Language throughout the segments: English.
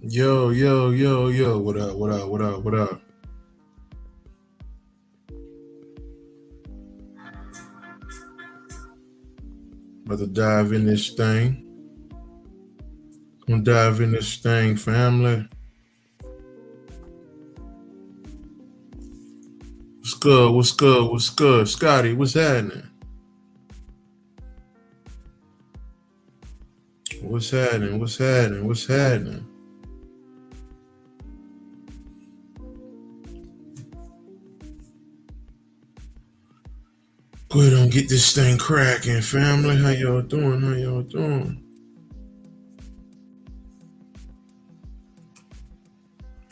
Yo, yo, yo, yo. What up? What up? What up? What up? About to dive in this thing. Gonna dive in this thing, family. What's good? What's good? What's good? Scotty, what's happening? What's happening? What's happening? What's happening? Go ahead and get this thing cracking, family. How y'all doing? How y'all doing?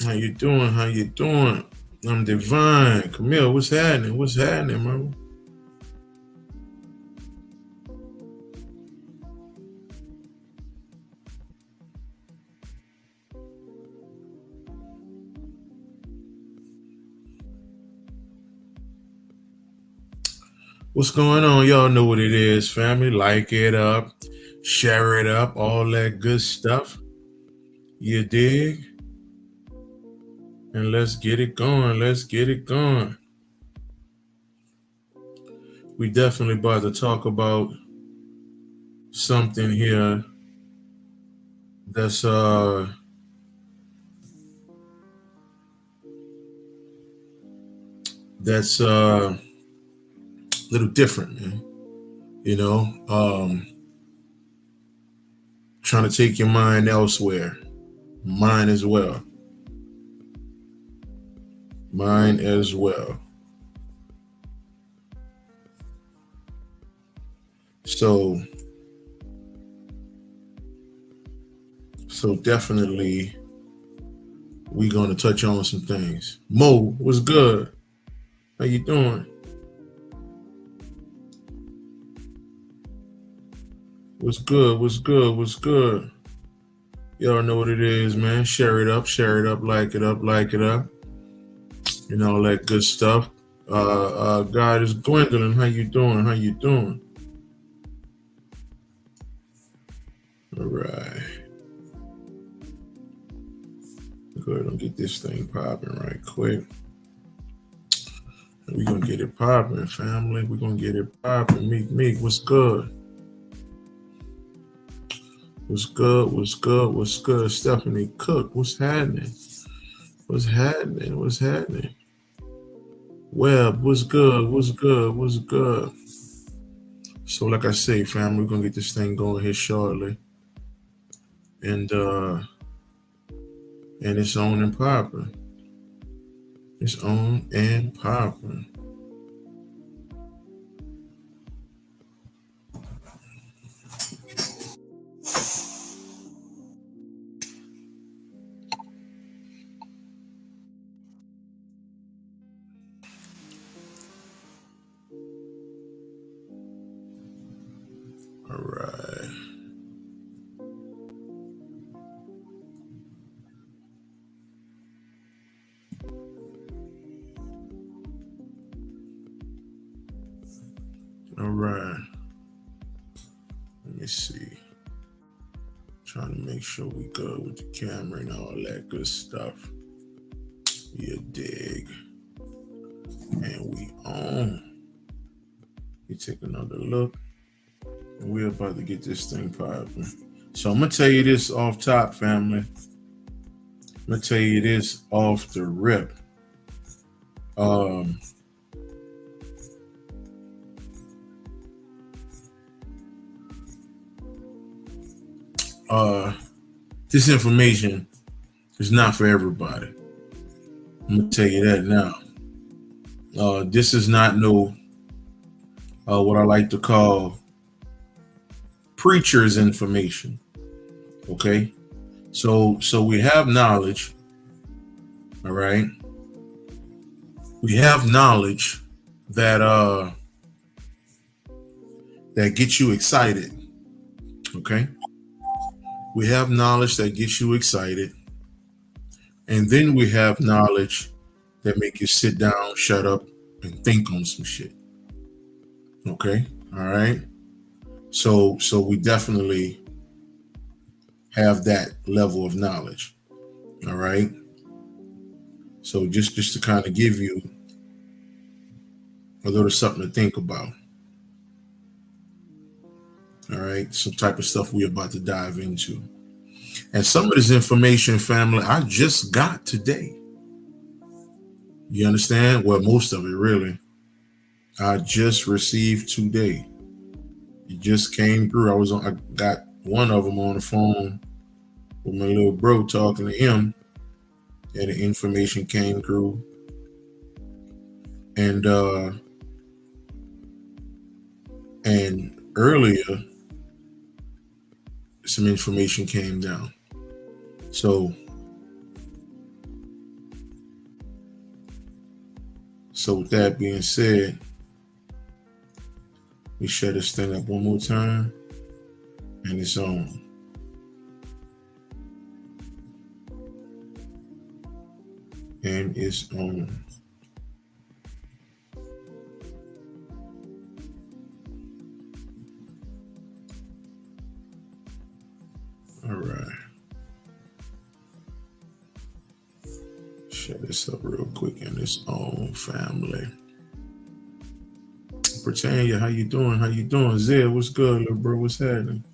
How you doing? How you doing? I'm Divine. Camille, what's happening? What's happening, man? What's going on? Y'all know what it is, family. Like it up, share it up, all that good stuff. You dig? And let's get it going. Let's get it going. We definitely about to talk about something here that's that's a little different, man. You know, trying to take your mind elsewhere. Mine as well. Mine as well. So so definitely we gonna touch on some things. Mo, what's good? How you doing? What's good? What's good? What's good? Y'all know what it is, man. Share it up, like it up. You know, all that good stuff. God is Gwendolyn. How you doing? How you doing? All right. Go ahead and get this thing popping right quick. We're gonna get it popping, family. We're gonna get it popping. Meek, what's good? What's good? What's good? What's good? Stephanie Cook, what's happening? What's happening? What's happening? Webb, what's good? What's good? What's good? So, like I say, family, we're gonna get this thing going here shortly, and it's on and popping. It's on and popping. All right. All right. Let me see. Trying to make sure we good with the camera and all that good stuff. You dig? And we on. You take another look. And we're about to get this thing popping. So I'm gonna tell you this off top, family. I'm gonna tell you this off the rip. Um, uh, this information is not for everybody. I'm gonna tell you that now. This is not no what I like to call preacher's information. Okay, so we have knowledge. All right, we have knowledge that that gets you excited. Okay, we have knowledge that gets you excited, and then we have knowledge that make you sit down, shut up, and think on some shit. Okay, all right. So we definitely have that level of knowledge. All right. So just to kind of give you a little something to think about. All right. Some type of stuff we're about to dive into. And some of this information, family, I just got today. You understand? Well, most of it really. I just received today. It just came through. I got one of them on the phone with my little bro talking to him, and the information came through. And earlier some information came down. So with that being said, we shut this thing up one more time, and it's on. And it's on. All right. Shut this up real quick, and it's on, family. Britannia, how you doing? How you doing? Zed, what's good, little bro? What's happening?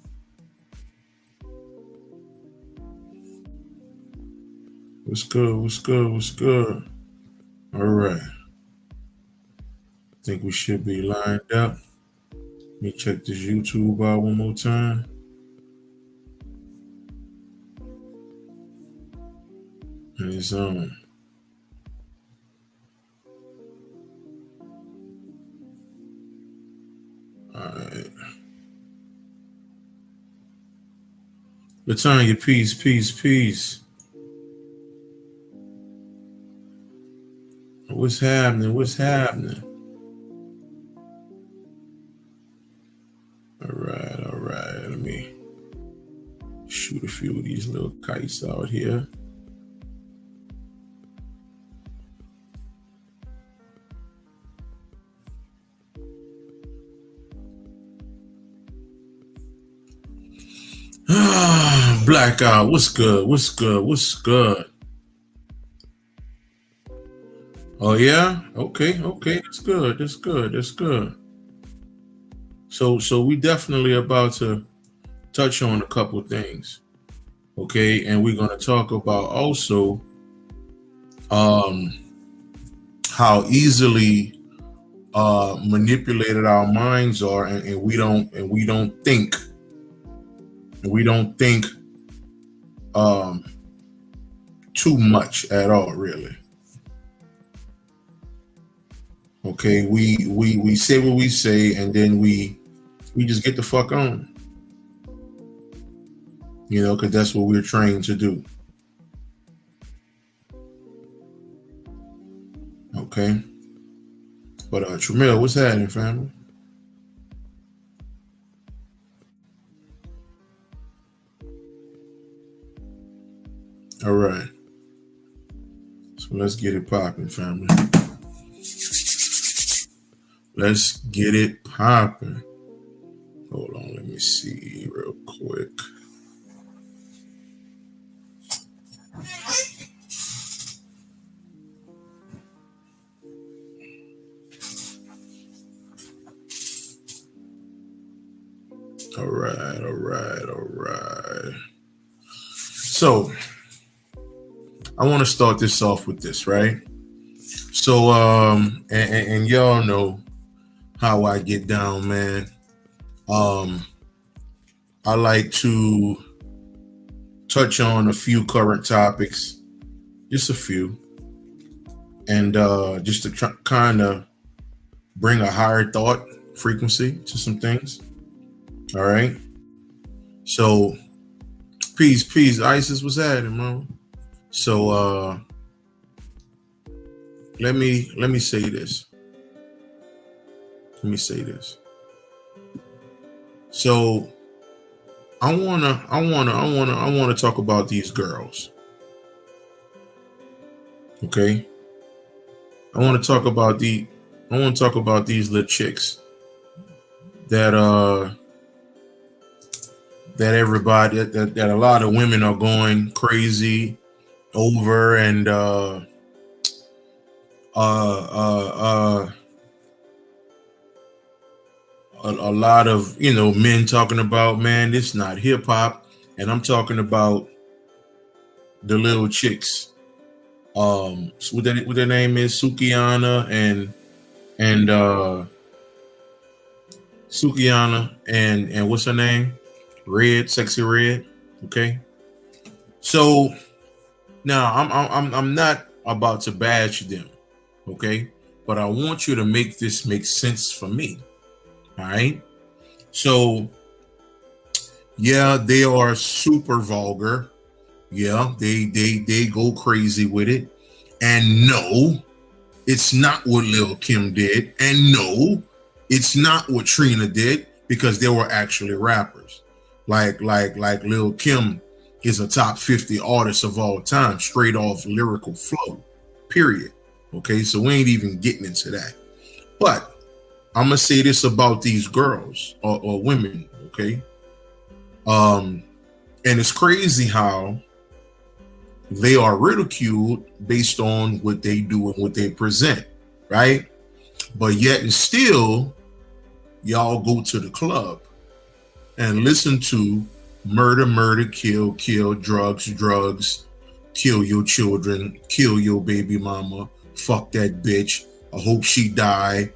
What's good? What's good? What's good? All right. I think we should be lined up. Let me check this YouTube out one more time. And it's on. All right. Latanya, peace, peace, peace. What's happening? What's happening? All right, all right. Let me shoot a few of these little kites out here. Blackout, what's good? What's good? What's good? Oh yeah? Okay, okay, that's good. That's good. That's good. So we definitely about to touch on a couple things. Okay, and we're gonna talk about also how easily manipulated our minds are, and we don't think too much at all, really. Okay, we say what we say, and then we just get the fuck on. You know, because that's what we're trained to do. Okay. But Tramiel, what's happening, family? All right. So let's get it popping, family. Let's get it popping. Hold on, let me see real quick. All right, all right, all right. So I want to start this off with this, right? So and y'all know how I get down, man. I like to touch on a few current topics, just a few, and just to kind of bring a higher thought frequency to some things. All right. So peace, ISIS, what's happening, man? So let me say this. Let me say this. So I wanna talk about these girls. Okay. I want to talk about these little chicks that everybody that a lot of women are going crazy over and uh, uh, a lot of men talking about, man, this not hip hop, and I'm talking about the little chicks. So what their name is, Sukiana and Sukiana and what's her name, Red, Sexy Red. Okay, so now I'm not about to bash them, okay, but I want you to make this make sense for me. All right, so yeah, they are super vulgar. Yeah, they go crazy with it. And no, it's not what Lil Kim did. And no, it's not what Trina did, because they were actually rappers. Like Lil Kim is a top 50 artist of all time, straight off lyrical flow. Period. Okay, so we ain't even getting into that. But I'm gonna say this about these girls or women, okay? And it's crazy how they are ridiculed based on what they do and what they present, right? But yet and still, y'all go to the club and listen to murder, murder, kill, kill, drugs, drugs, kill your children, kill your baby mama, fuck that bitch, I hope she die,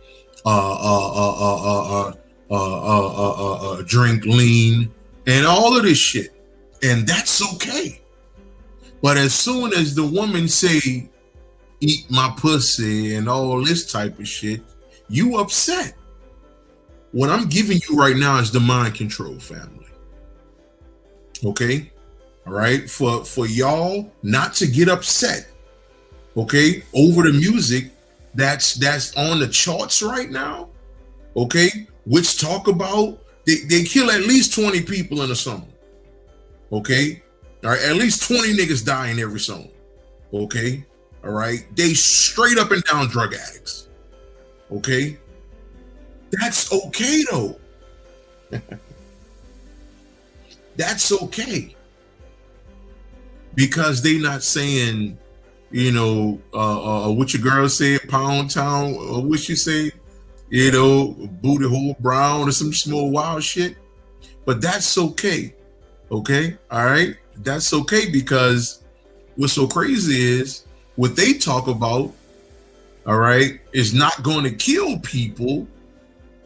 drink lean, and all of this shit. And that's okay. But as soon as the woman say, eat my pussy and all this type of shit, you upset. What I'm giving you right now is the mind control, family. Okay? All right? For y'all not to get upset, okay, over the music that's on the charts right now, okay, which talk about they kill at least 20 people in a song. Okay? All right, at least 20 niggas die in every song. Okay, all right. They straight up and down drug addicts. Okay, that's okay though. That's okay, because they not saying, what your girl said, Pound Town, or what she say, booty hole brown or some small wild shit. But that's okay. Okay, all right. That's okay, because what's so crazy is what they talk about, all right, is not going to kill people,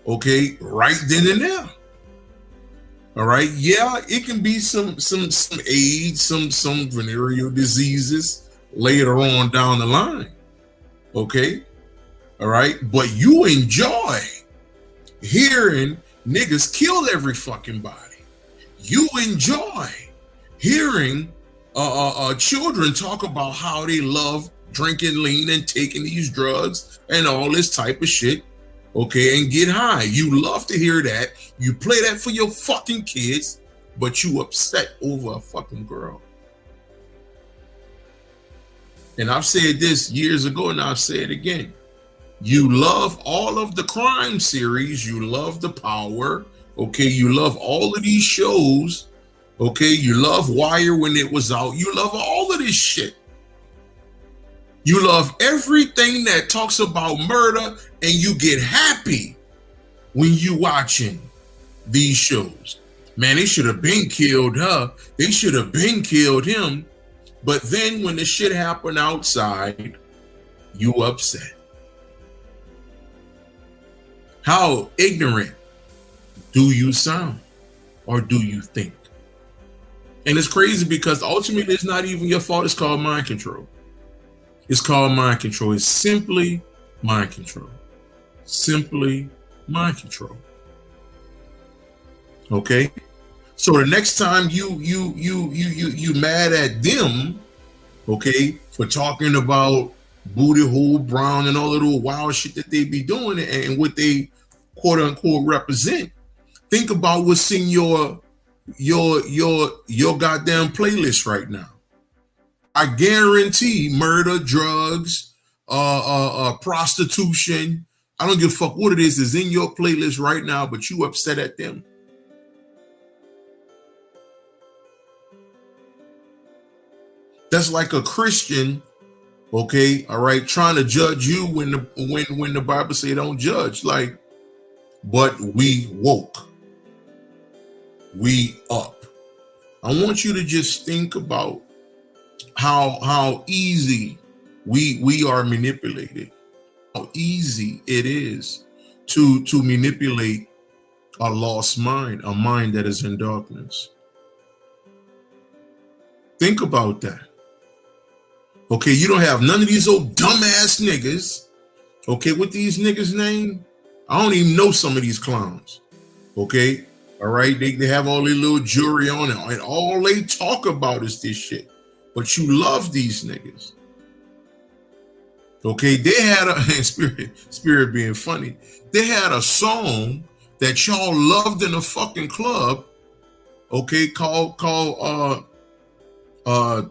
okay, right then and there. All right, yeah, it can be some AIDS, some venereal diseases later on down the line, okay, all right, but you enjoy hearing niggas kill every fucking body. You enjoy hearing children talk about how they love drinking lean and taking these drugs and all this type of shit, okay, and get high. You love to hear that. You play that for your fucking kids, but you upset over a fucking girl. And I've said this years ago, and I'll say it again. You love all of the crime series. You love the Power. Okay, you love all of these shows. Okay, you love Wire when it was out. You love all of this shit. You love everything that talks about murder, and you get happy when you watching these shows. Man, they should have been killed her. They should have been killed him. But then when the shit happened outside, you upset. How ignorant do you sound, or do you think? And it's crazy, because ultimately it's not even your fault. It's called mind control. It's called mind control. It's simply mind control. Simply mind control. Okay? So the next time you mad at them, okay, for talking about booty hole brown and all of the wild shit that they be doing and what they quote unquote represent, think about what's in your goddamn playlist right now. I guarantee murder, drugs, prostitution, I don't give a fuck what it is in your playlist right now, but you upset at them. That's like a Christian, okay, all right, trying to judge you when the Bible say don't judge. Like, but we woke, we up. I want you to just think about how easy we are manipulated, how easy it is to manipulate a lost mind, a mind that is in darkness. Think about that. Okay, you don't have none of these old dumbass niggas. Okay, what these niggas name? I don't even know some of these clowns. Okay, all right, they have all their little jewelry on it, and all they talk about is this shit. But you love these niggas. Okay, they had a spirit being funny. They had a song that y'all loved in a fucking club. Okay, called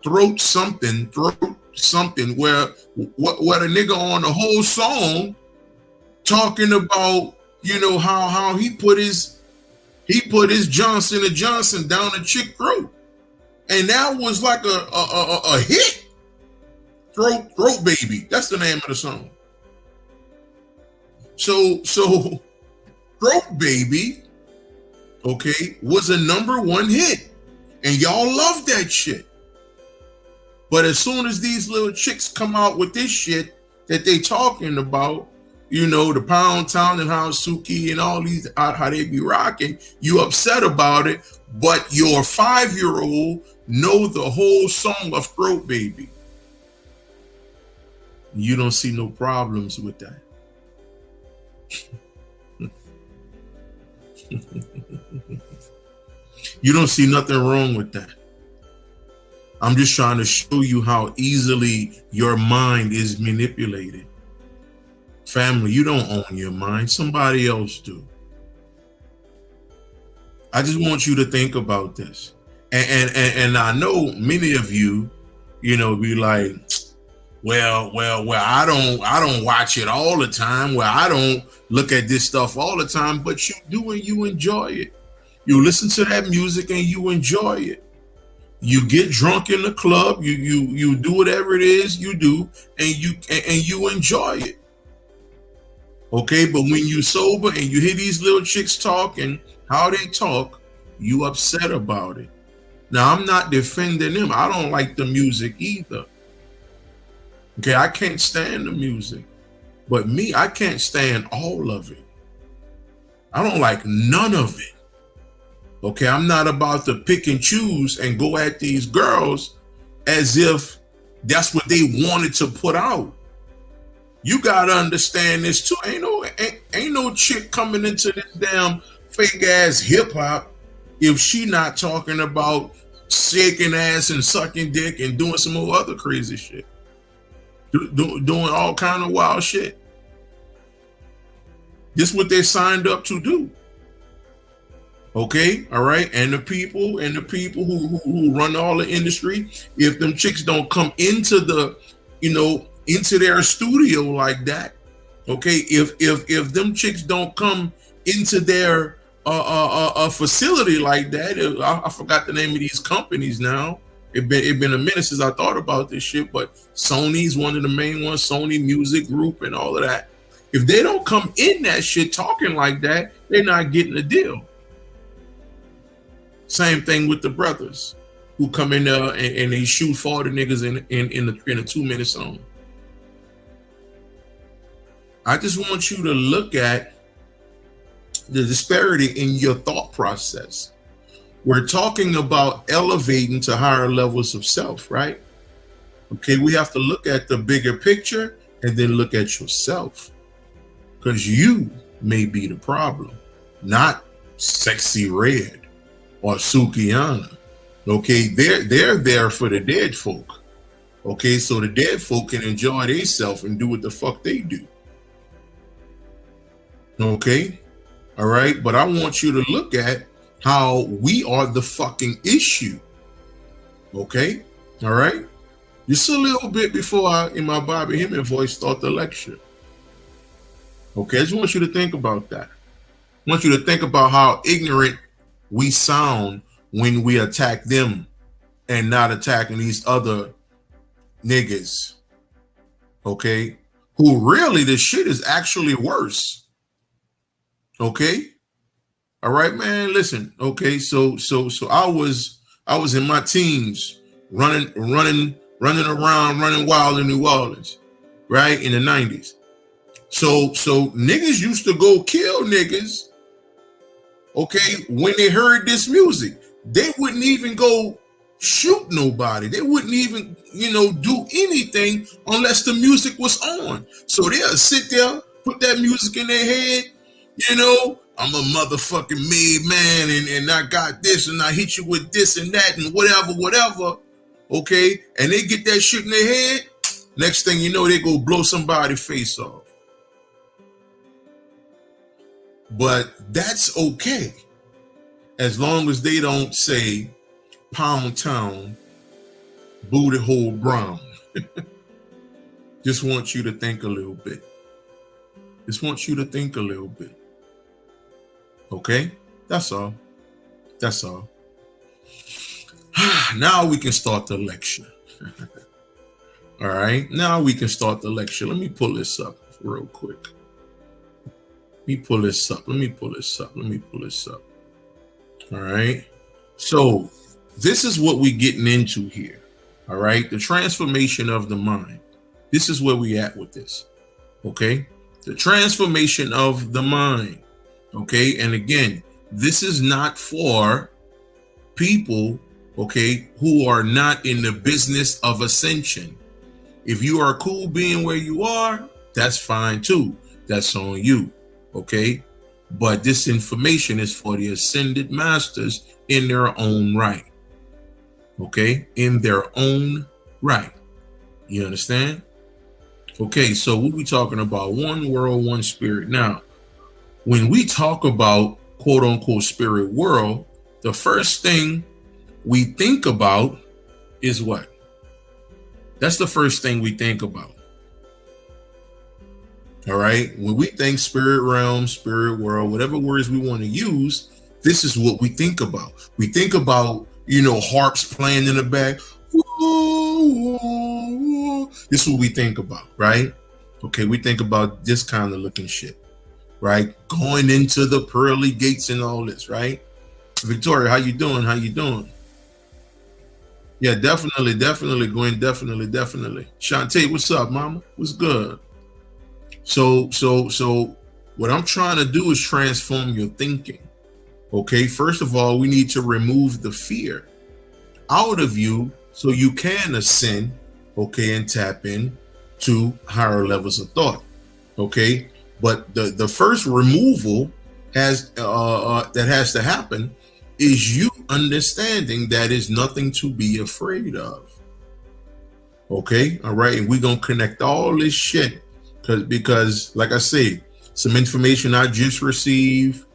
throat something, where the nigga on the whole song talking about, you know, how he put his Johnson & Johnson down a chick throat. And that was like a hit. Throat Baby. That's the name of the song. So Throat Baby, okay, was a #1 hit. And y'all love that shit. But as soon as these little chicks come out with this shit that they talking about, you know, the Pound Town and how Suki and all these, how they be rocking, you upset about it, but your 5-year-old know the whole song of Throat Baby. You don't see no problems with that. You don't see nothing wrong with that. I'm just trying to show you how easily your mind is manipulated. Family, you don't own your mind. Somebody else do. I just want you to think about this. And I know many of you, you know, be like, well, I don't watch it all the time. Well, I don't look at this stuff all the time, but you do and you enjoy it. You listen to that music and you enjoy it. You get drunk in the club, you do whatever it is you do, and you enjoy it. Okay, but when you sober and you hear these little chicks talking, how they talk, you upset about it. Now, I'm not defending them. I don't like the music either. Okay, I can't stand the music. But me, I can't stand all of it. I don't like none of it. Okay, I'm not about to pick and choose and go at these girls as if that's what they wanted to put out. You gotta understand this too. Ain't no chick coming into this damn fake ass hip hop if she not talking about shaking ass and sucking dick and doing some more other crazy shit, doing all kind of wild shit. This is what they signed up to do. Okay, all right, and the people who run all the industry, if them chicks don't come into the, you know, into their studio like that, okay, if them chicks don't come into their facility like that, I forgot the name of these companies now. It been a minute since I thought about this shit, but Sony's one of the main ones, Sony Music Group and all of that. If they don't come in that shit talking like that, they're not getting a deal. Same thing with the brothers who come in there and they shoot 40 niggas in a 2-minute song. I just want you to look at the disparity in your thought process. We're talking about elevating to higher levels of self, right? Okay, we have to look at the bigger picture and then look at yourself, because you may be the problem, not Sexy Red or Sukiana. Okay, they're there for the dead folk. Okay, so the dead folk can enjoy themselves and do what the fuck they do. Okay, all right, but I want you to look at how we are the fucking issue. Okay, all right, just a little bit before I, in my Bobby Hemming voice, start the lecture. Okay, I just want you to think about that. I want you to think about how ignorant we sound when we attack them and not attacking these other niggas, okay, who really the shit is actually worse. Okay. All right, man. Listen. Okay. So I was in my teens running around, running wild in New Orleans, right? In the 90s. So niggas used to go kill niggas, okay, when they heard this music. They wouldn't even go shoot nobody. They wouldn't even, do anything unless the music was on. So they'll sit there, put that music in their head, I'm a motherfucking made man and I got this and I hit you with this and that and whatever. Okay. And they get that shit in their head. Next thing you know, they go blow somebody's face off. But that's okay. As long as they don't say Pound Town, Booty Hole Brown. Just want you to think a little bit. Okay? That's all. Now we can start the lecture. All right? Now we can start the lecture. Let me pull this up real quick. Let me pull this up. All right? So, this is what we're getting into here. All right? The transformation of the mind. This is where we at with this. Okay? The transformation of the mind. Okay? And again, this is not for people, okay, who are not in the business of ascension. If you are cool being where you are, that's fine too. That's on you. Okay? But this information is for the ascended masters in their own right. Okay? In their own right. You understand? Okay, so what we talking about? One world, one spirit. Now, when we talk about quote unquote spirit world, the first thing we think about is what? That's the first thing we think about. All right. When we think spirit realm, spirit world, whatever words we want to use, this is what we think about. We think about, harps playing in the back. This is what we think about, right? Okay. We think about this kind of looking shit, right? Going into the pearly gates and all this, right? Victoria, how you doing? Yeah, definitely, Gwen, definitely. Shantae, what's up, mama? What's good? So what I'm trying to do is transform your thinking. Okay, first of all, we need to remove the fear out of you so you can ascend, okay, and tap in to higher levels of thought. Okay, but the first removal that has to happen is you understanding that is nothing to be afraid of. Okay, all right, and we're gonna connect all this shit because like I say, some information I just received,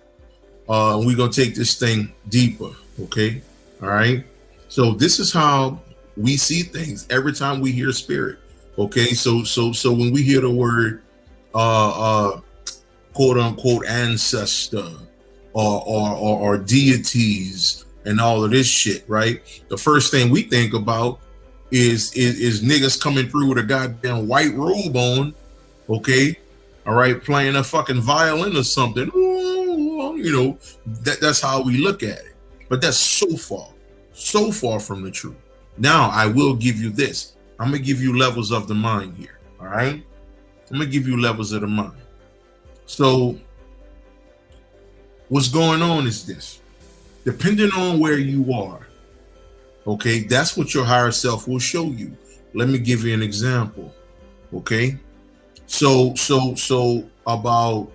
we're gonna take this thing deeper. Okay, all right. So this is how we see things every time we hear spirit. Okay, so when we hear the word quote unquote ancestor or deities and all of this shit, right? The first thing we think about is niggas coming through with a goddamn white robe on, okay, all right, playing a fucking violin or something. That's how we look at it. But that's so far from the truth. Now I will give you this. I'm gonna give you levels of the mind here. All right, I'm gonna give you levels of the mind. So what's going on is this. Depending on where you are, okay, that's what your higher self will show you. Let me give you an example. Okay, so about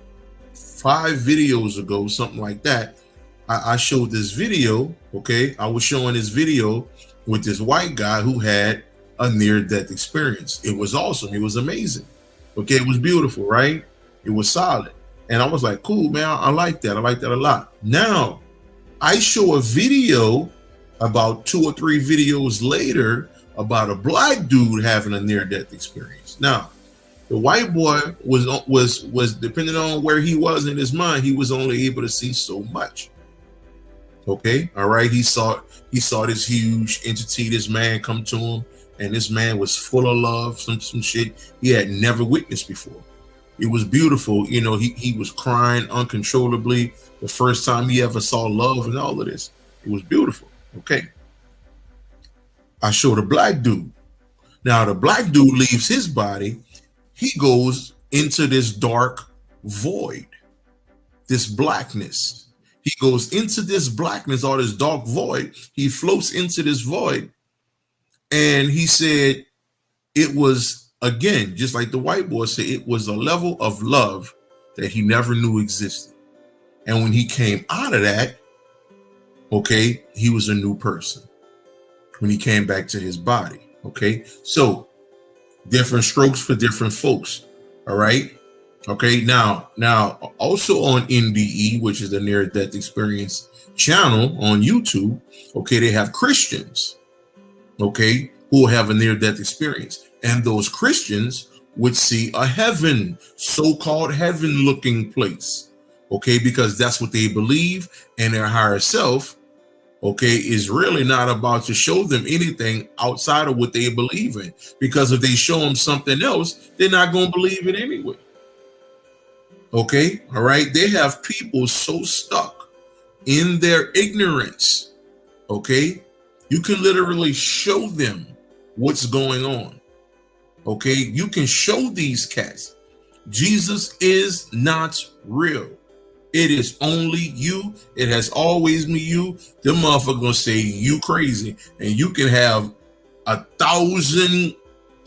5 videos ago, something like that, I showed this video. Okay, I was showing this video with this white guy who had a near-death experience. It was awesome. It was amazing. Okay, it was beautiful, right? It was solid. And I was like, cool, man, I like that. I like that a lot. Now, I show a video about 2 or 3 videos later about a black dude having a near-death experience. Now, the white boy was depending on where he was in his mind, he was only able to see so much. Okay, all right. He saw this huge entity, this man come to him, and this man was full of love, some shit he had never witnessed before. It was beautiful. He was crying uncontrollably the first time he ever saw love and all of this. It was beautiful. Okay. I showed a black dude. Now the black dude leaves his body. He goes into this dark void, this blackness. He goes into this blackness or this dark void. He floats into this void. And he said it was, again, just like the white boy said, it was a level of love that he never knew existed. And when he came out of that, okay, he was a new person when he came back to his body. Okay, so different strokes for different folks. All right. Okay, now also on NDE, which is the Near Death Experience channel on YouTube, okay, they have Christians, okay, who have a near death experience. And those Christians would see a heaven, so-called heaven looking place, okay, because that's what they believe, and their higher self, okay, is really not about to show them anything outside of what they believe in, because if they show them something else, they're not going to believe it anyway. Okay, all right. They have people so stuck in their ignorance. Okay, you can literally show them what's going on. Okay, you can show these cats Jesus is not real. It is only you. It has always been you. Them motherfuckers gonna say you crazy, and you can have 1,000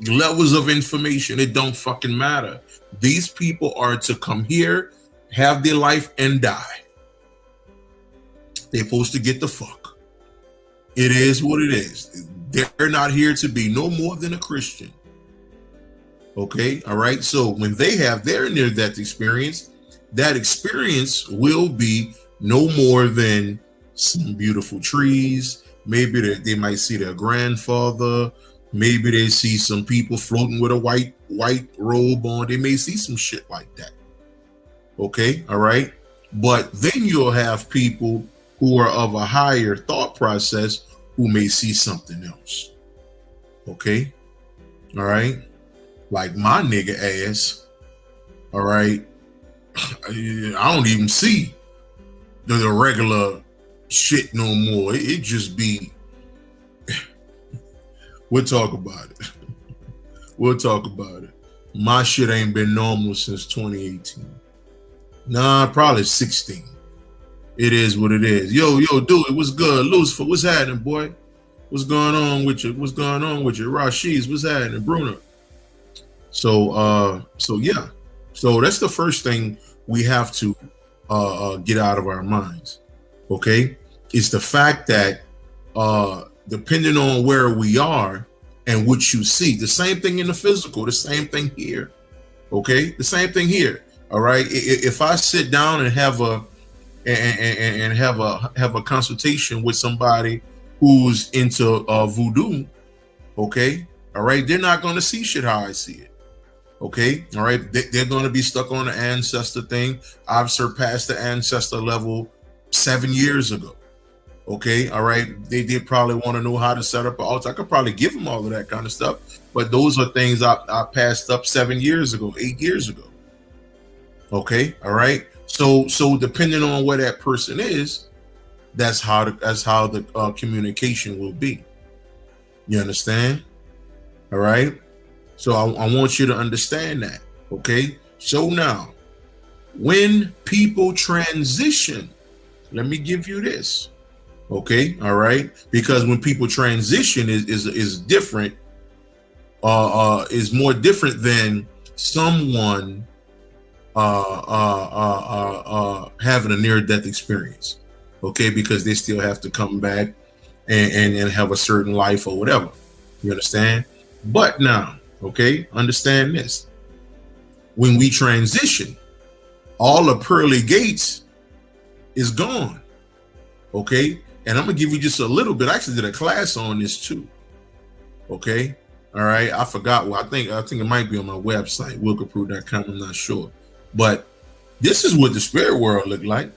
levels of information. It don't fucking matter. These people are to come here, have their life, and die. They're supposed to get the fuck. It is what it is. They're not here to be no more than a Christian. Okay, all right. So when they have their near-death experience, that experience will be no more than some beautiful trees. Maybe they might see their grandfather. Maybe they see some people floating with a white robe on. They may see some shit like that. Okay, all right. But then you'll have people who are of a higher thought process who may see something else. Okay, all right. Like my nigga ass. All right. I don't even see the regular shit no more. It just be. We'll talk about it. We'll talk about it. My shit ain't been normal since 2018. Nah, probably 16. It is what it is. Yo, dude, what's good? Lucifer, what's happening, boy? What's going on with you? What's going on with you? Rashiz, what's happening? Bruno. So yeah. So that's the first thing we have to get out of our minds. Okay? It's the fact that depending on where we are and what you see, the same thing in the physical, the same thing here. Okay? The same thing here. All right. If I sit down and have a consultation with somebody who's into voodoo, okay, all right, they're not going to see shit how I see it. Okay, all right, they're going to be stuck on the ancestor thing. I've surpassed the ancestor level 7 years ago. Okay, all right, they did probably want to know how to set up an altar. I could probably give them all of that kind of stuff, but those are things I passed up 7 years ago, 8 years ago. Okay, all right. So depending on where that person is, that's how the communication will be. You understand? All right. So I want you to understand that. Okay. So now, when people transition, let me give you this. Okay. All right. Because when people transition is different. Is more different than someone having a near-death experience, okay, because they still have to come back and have a certain life or whatever. You understand? But now, okay, understand this. When we transition, all the pearly gates is gone, okay? And I'm gonna give you just a little bit. I actually did a class on this too, okay? All right, I forgot. Well, I think it might be on my website, Copprue.com. I'm not sure. But this is what the spirit world looked like.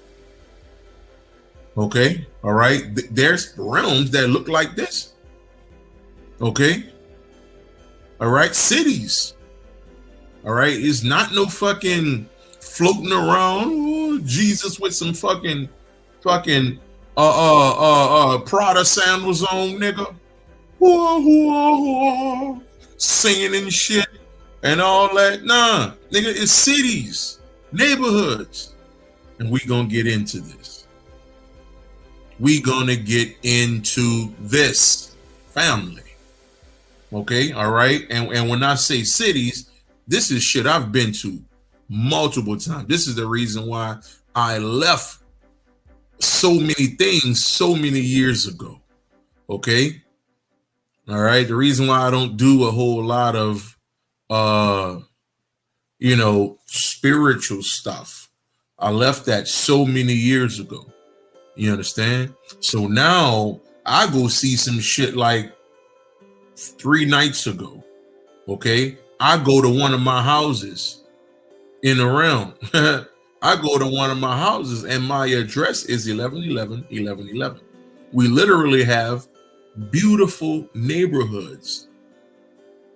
Okay, all right. There's realms that look like this. Okay, all right. Cities. All right, it's not no fucking floating around. Ooh, Jesus with some fucking Prada sandals on, nigga. Whoa, whoa, whoa. Singing and shit and all that. Nah, nigga, it's cities, neighborhoods. And we gonna get into this. We gonna get into this, family. Okay, all right. And when I say cities, this is shit I've been to multiple times. This is the reason why I left so many things so many years ago. Okay. All right. The reason why I don't do a whole lot of spiritual stuff. I left that so many years ago. You understand? So now I go see some shit like 3 nights ago. Okay. I go to one of my houses in the realm. I go to one of my houses and my address is 1111. We literally have beautiful neighborhoods.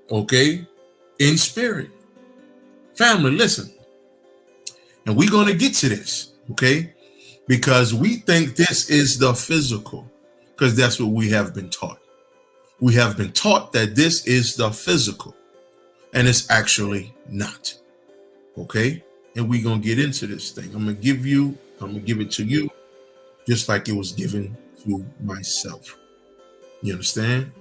Okay. In spirit. Family, listen. And we're going to get to this. Okay. Because we think this is the physical. Because that's what we have been taught. We have been taught that this is the physical. And it's actually not. Okay. And we're going to get into this thing. I'm going to give it to you just like it was given to myself. You understand?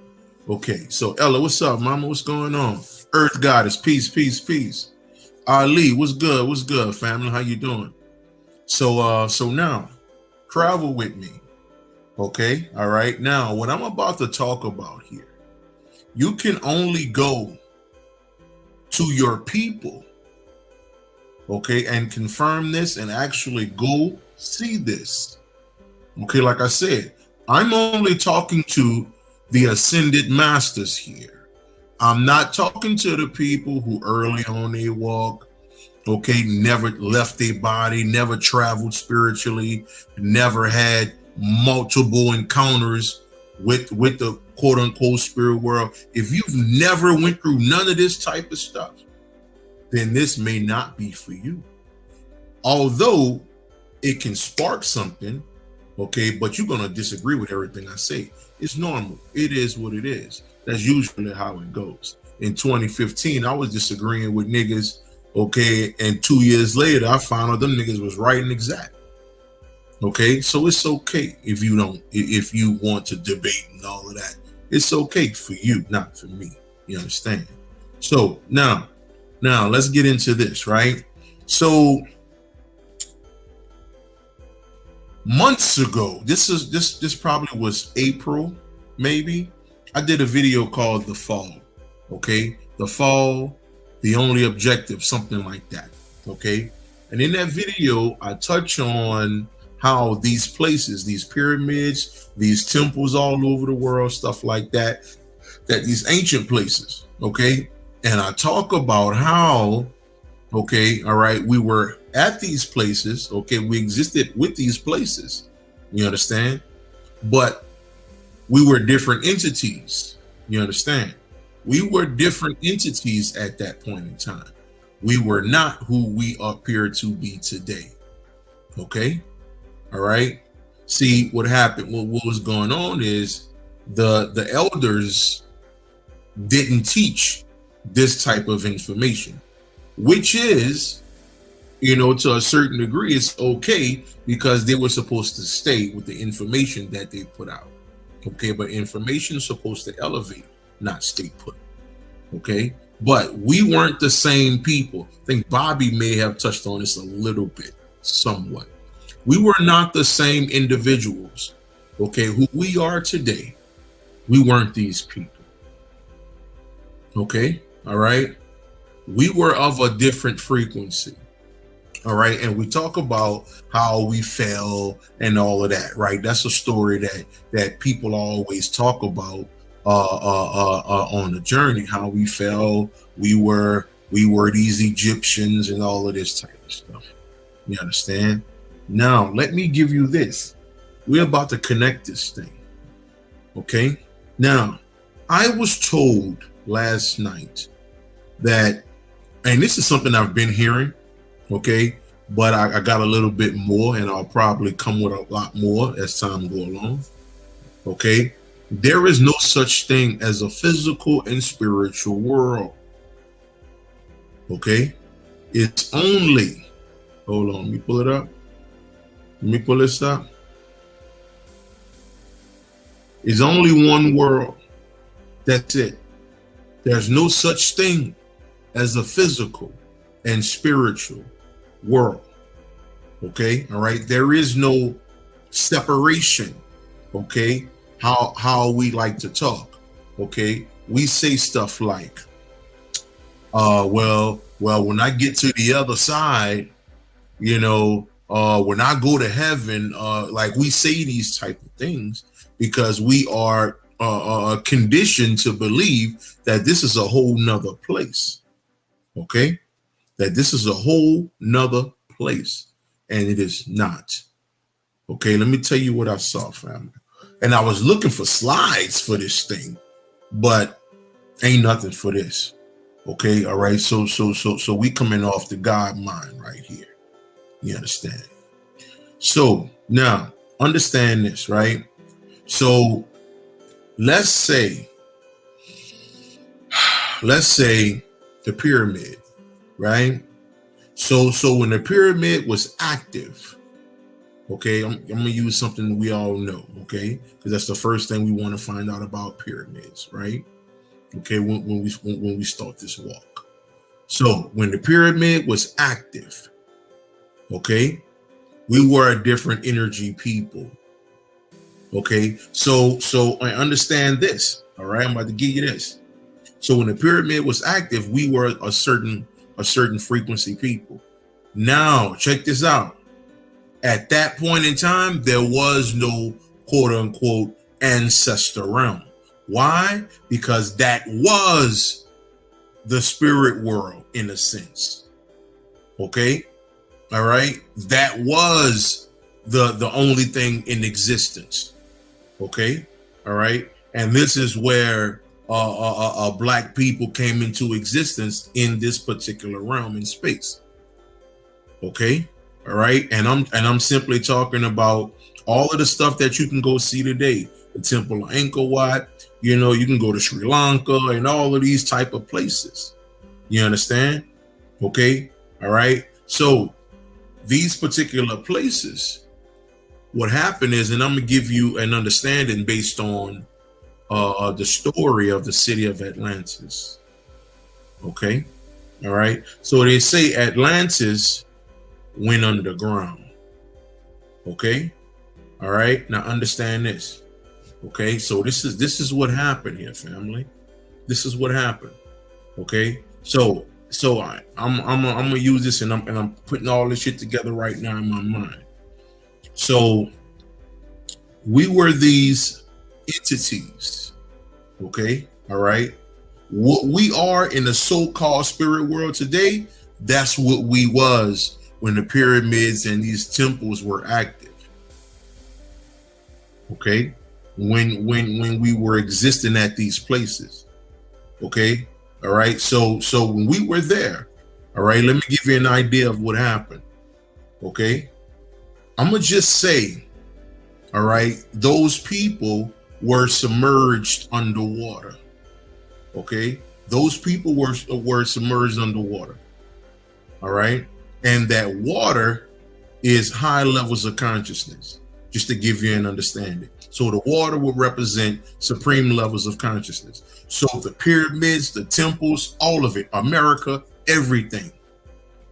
Okay. So Ella, what's up, mama? What's going on? Earth Goddess, peace, peace, peace. Ali, what's good? What's good, family? How you doing? So now travel with me. Okay. All right. Now, what I'm about to talk about here, you can only go to your people. Okay, and confirm this and actually go see this. Okay, like I said, I'm only talking to the ascended masters here. I'm not talking to the people who early on they walk, okay, never left their body, never traveled spiritually, never had multiple encounters with the quote unquote spirit world. If you've never went through none of this type of stuff, then this may not be for you. Although it can spark something, okay, but you're going to disagree with everything I say. It's normal. It is what it is. That's usually how it goes. In 2015, I was disagreeing with niggas, okay, and 2 years later, I found out them niggas was right and exact. Okay, so it's okay if you want to debate and all of that. It's okay for you, not for me. You understand? So now let's get into this, right? So months ago, this probably was April, maybe. I did a video called The Fall. Okay, The Fall, the only objective, something like that. Okay, and in that video, I touch on how these places, these pyramids, these temples all over the world, stuff like that these ancient places, okay. And I talk about how, okay, all right, we were at these places, okay, we existed with these places, you understand? But we were different entities, you understand? We were different entities at that point in time. We were not who we appear to be today, okay? All right? See, what happened, what was going on is the elders didn't teach this type of information, which is, to a certain degree, it's okay because they were supposed to stay with the information that they put out. Okay, but information is supposed to elevate, not stay put. Okay, but we weren't the same people. I think Bobby may have touched on this a little bit, somewhat. We were not the same individuals. Okay, who we are today, we weren't these people. Okay, all right. We were of a different frequency. All right, and we talk about how we fell and all of that, right? That's a story that people always talk about on the journey, how we fell. We were these Egyptians and all of this type of stuff. You understand? Now, let me give you this. We're about to connect this thing. Okay. Now, I was told last night that, and this is something I've been hearing, okay, but I got a little bit more, and I'll probably come with a lot more as time go along. Okay. There is no such thing as a physical and spiritual world. Okay. It's only, hold on, let me pull it up. Let me pull this up. It's only one world. That's it. There's no such thing as a physical and spiritual world. Okay. All right. There is no separation. Okay. How we like to talk. Okay. We say stuff like, well, when I get to the other side, you know, when I go to heaven, like we say these type of things because we are conditioned to believe that this is a whole nother place. Okay. That this is a whole nother place, and it is not. Okay. Let me tell you what I saw, family. And I was looking for slides for this thing, but ain't nothing for this. Okay. All right. So we coming off the God mind right here. You understand? So now understand this, right? So let's say the pyramid, right? So when the pyramid was active, okay, I'm gonna use something we all know, okay, because that's the first thing we want to find out about pyramids, right? Okay, when we start this walk. So when the pyramid was active, okay, we were a different energy people. Okay, so I understand this. All right, I'm about to give you this. So when the pyramid was active, we were a certain frequency people. Now check this out. At that point in time, there was no quote unquote ancestor realm. Why? Because that was the spirit world in a sense. Okay. All right. That was the only thing in existence. Okay. All right. And this is where black people came into existence in this particular realm in space. Okay. All right. And I'm simply talking about all of the stuff that you can go see today. The Temple of Angkor Wat, you know, you can go to Sri Lanka and all of these type of places. You understand? Okay. All right. So these particular places, what happened is, and I'm going to give you an understanding based on the story of the city of Atlantis. Okay. All right. So they say Atlantis went underground. Okay. All right. Now understand this. Okay. So this is what happened here, family. This is what happened. Okay. So I'm gonna use this, and I'm putting all this shit together right now in my mind. So we were these entities. Okay. All right. What we are in the so-called spirit world today, that's what we was when the pyramids and these temples were active. Okay. When we were existing at these places. Okay. All right. So when we were there, all right, let me give you an idea of what happened. Okay. I'm going to just say, all right, those people were submerged underwater. Okay. Those people were submerged underwater. All right. And that water is high levels of consciousness, just to give you an understanding. So the water will represent supreme levels of consciousness. So the pyramids, the temples, all of it, America, everything,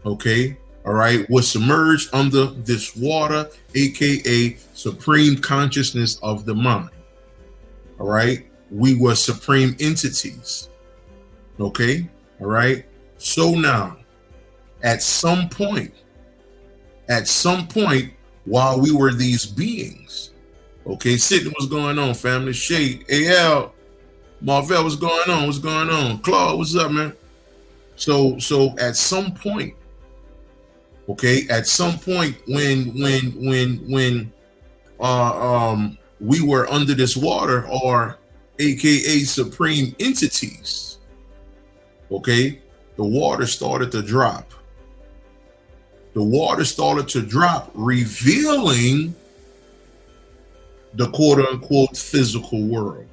okay, all right, was submerged under this water, aka supreme consciousness of the mind. All right, we were supreme entities. Okay, all right. So now, at some point, while we were these beings, okay, sitting, what's going on, family? Shade, AL, Marvell, what's going on? What's going on? Claude, what's up, man? So at some point, okay, at some point when we were under this water, or aka supreme entities, okay, the water started to drop. The water started to drop, revealing the quote unquote physical world.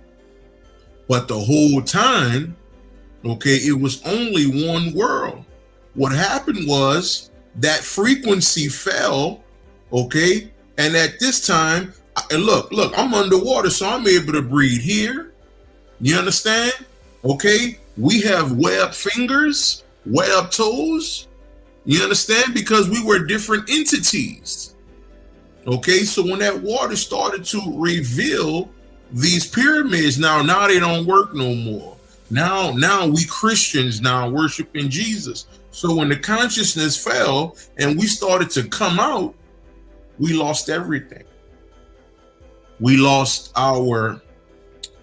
But the whole time, okay, it was only one world. What happened was that frequency fell, okay, and at this time, and look, I'm underwater, so I'm able to breathe here. You understand? Okay, we have webbed fingers, webbed toes. You understand? Because we were different entities. Okay, so when that water started to reveal these pyramids, now they don't work no more. Now we Christians now worshiping Jesus. So when the consciousness fell and we started to come out, we lost everything. We lost our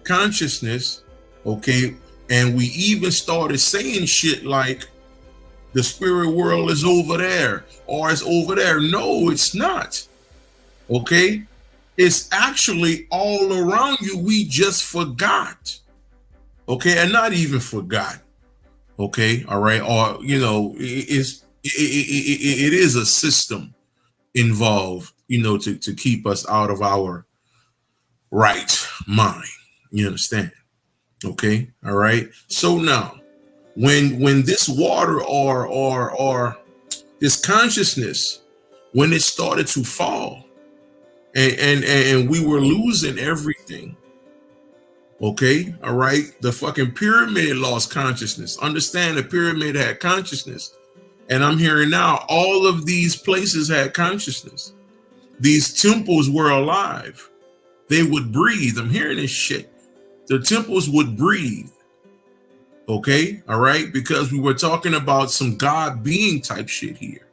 consciousness, okay? And we even started saying shit like, the spirit world is over there, or it's over there. No, it's not. Okay? It's actually all around you. We just forgot. Okay? And not even forgot. Okay? All right? Or, you know, it is a system involved, you know, to keep us out of our right mind. You understand? Okay? All right? So now, when this water or this consciousness, when it started to fall and we were losing everything, okay, all right, the fucking pyramid lost consciousness. Understand, the pyramid had consciousness, and I'm hearing now all of these places had consciousness. These temples were alive. They would breathe. I'm hearing this shit. The temples would breathe. Okay, all right, because we were talking about some God being type shit here.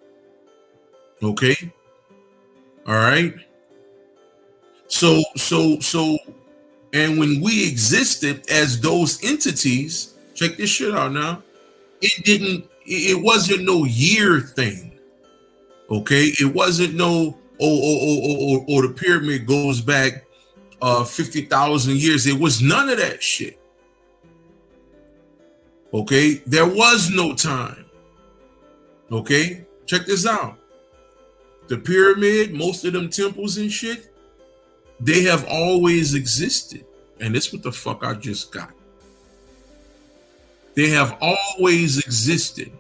Okay, all right. So, and when we existed as those entities, check this shit out now. It wasn't no year thing. Okay, it wasn't no or the pyramid goes back 50,000 years. It was none of that shit. Okay, there was no time. Okay, check this out. The pyramid, most of them temples and shit, they have always existed. And this what the fuck I just got. They have always existed.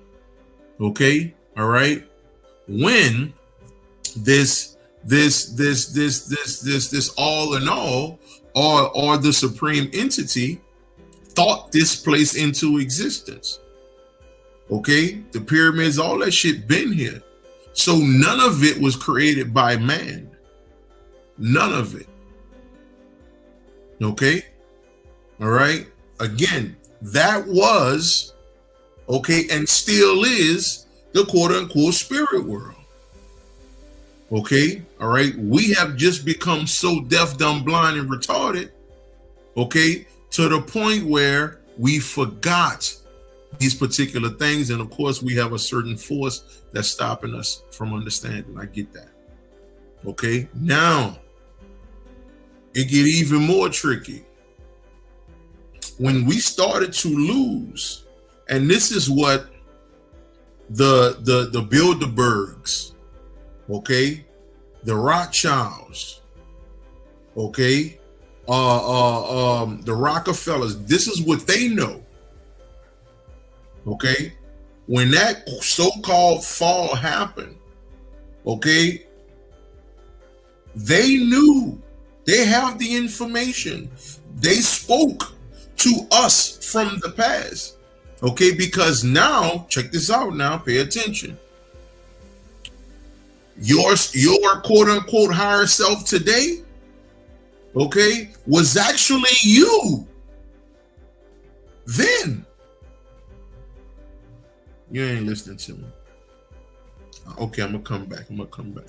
Okay, all right. When this all in all, or the supreme entity thought this place into existence. Okay, the pyramids, all that shit been here. So none of it was created by man. None of it. Okay, all right. Again, that was, okay, and still is the quote unquote spirit world. Okay, all right. We have just become so deaf, dumb, blind, and retarded, okay, to the point where we forgot these particular things. And of course, we have a certain force that's stopping us from understanding. I get that. Okay, now it get even more tricky. When we started to lose, and this is what the Bilderbergs, okay, the Rothschilds, okay, the Rockefellers, this is what they know. Okay, when that so-called fall happened, okay, they knew. They have the information. They spoke to us from the past. Okay, because now, check this out now, pay attention. Your quote unquote higher self today, okay, was actually you then. You ain't listening to me. Okay, I'm gonna come back.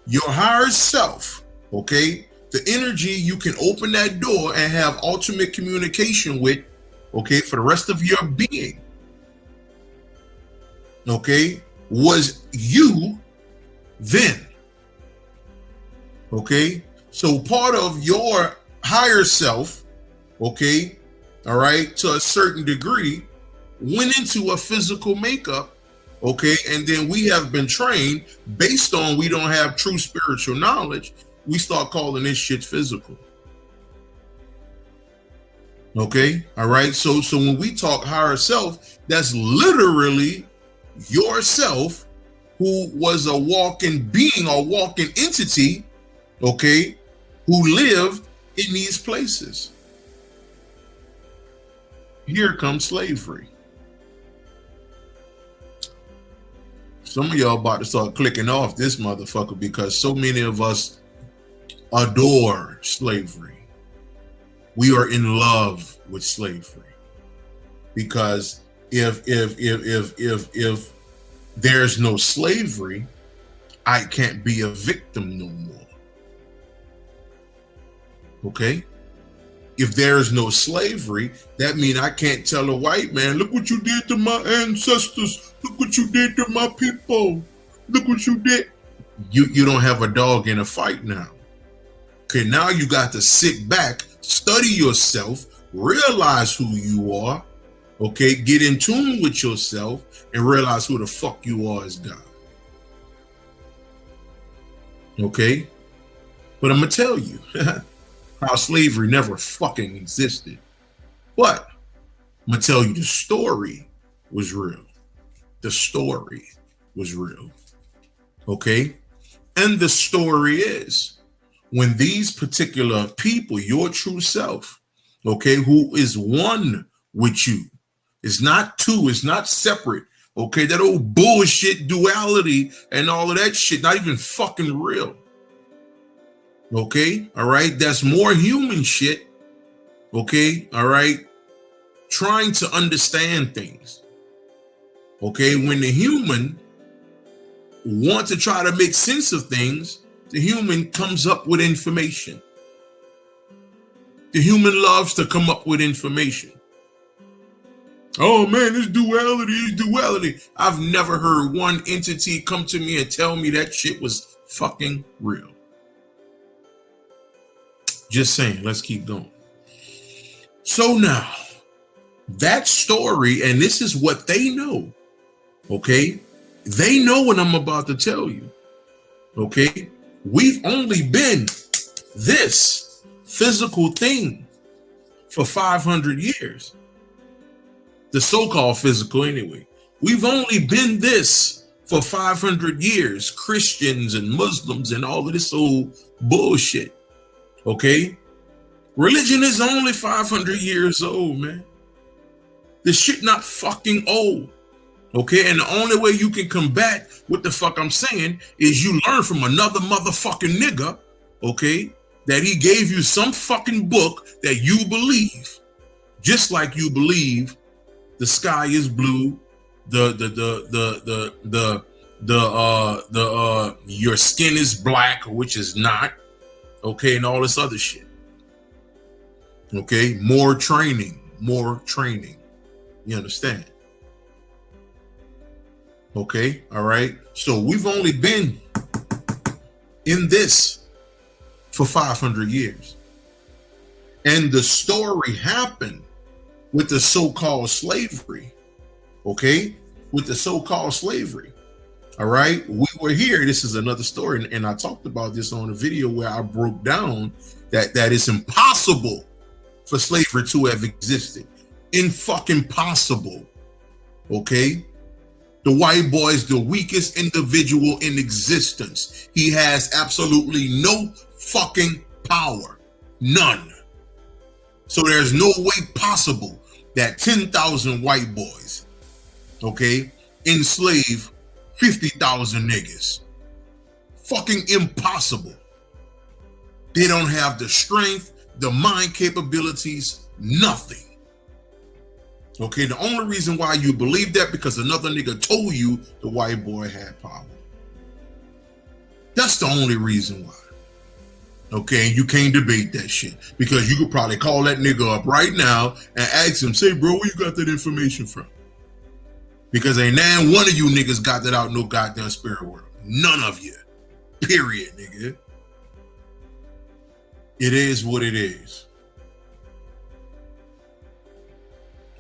Your higher self, okay, the energy you can open that door and have ultimate communication with, okay, for the rest of your being, okay, was you then. Okay, so part of your higher self, okay, all right, to a certain degree, went into a physical makeup, okay, and then we have been trained based on we don't have true spiritual knowledge. We start calling this shit physical. Okay, all right. So when we talk higher self, that's literally yourself who was a walking being or walking entity, okay, who lived in these places. Here comes slavery. Some of y'all about to start clicking off this motherfucker because so many of us adore slavery. We are in love with slavery because if there's no slavery, I can't be a victim no more. Okay? If there is no slavery, that means I can't tell a white man, look what you did to my ancestors. Look what you did to my people. Look what you did. You don't have a dog in a fight now. Okay, now you got to sit back, study yourself, realize who you are, okay, get in tune with yourself and realize who the fuck you are as God. Okay? But I'm going to tell you how slavery never fucking existed. But I'm going to tell you the story was real. The story was real. Okay? And the story is when these particular people, your true self, okay, who is one with you, it's not two, it's not separate, okay, that old bullshit duality and all of that shit, not even fucking real. Okay, all right, that's more human shit, okay, all right, trying to understand things. Okay, when the human wants to try to make sense of things, the human comes up with information. The human loves to come up with information. Oh man, it's duality. I've never heard one entity come to me and tell me that shit was fucking real. Just saying, let's keep going. So now, that story, and this is what they know, okay? They know what I'm about to tell you, okay? We've only been this physical thing for 500 years. The so-called physical anyway. We've only been this for 500 years. Christians and Muslims and all of this old bullshit. Okay? Religion is only 500 years old, man. This shit not fucking old. Okay, and the only way you can combat what the fuck I'm saying is you learn from another motherfucking nigga, okay, that he gave you some fucking book that you believe, just like you believe the sky is blue, your skin is black, which is not, okay, and all this other shit. Okay, more training. You understand? Okay, all right. So we've only been in this for 500 years. And the story happened with the so-called slavery. Okay, with the so-called slavery. All right, we were here. This is another story. And I talked about this on a video where I broke down that it's impossible for slavery to have existed. Fucking possible. Okay. The white boy is the weakest individual in existence. He has absolutely no fucking power. None. So there's no way possible that 10,000 white boys, okay, enslave 50,000 niggas. Fucking impossible. They don't have the strength, the mind capabilities, nothing. Okay, the only reason why you believe that because another nigga told you the white boy had power. That's the only reason why. Okay, you can't debate that shit because you could probably call that nigga up right now and ask him, say, bro, where you got that information from? Because ain't now one of you niggas got that out no goddamn spirit world. None of you. Period, nigga. It is what it is.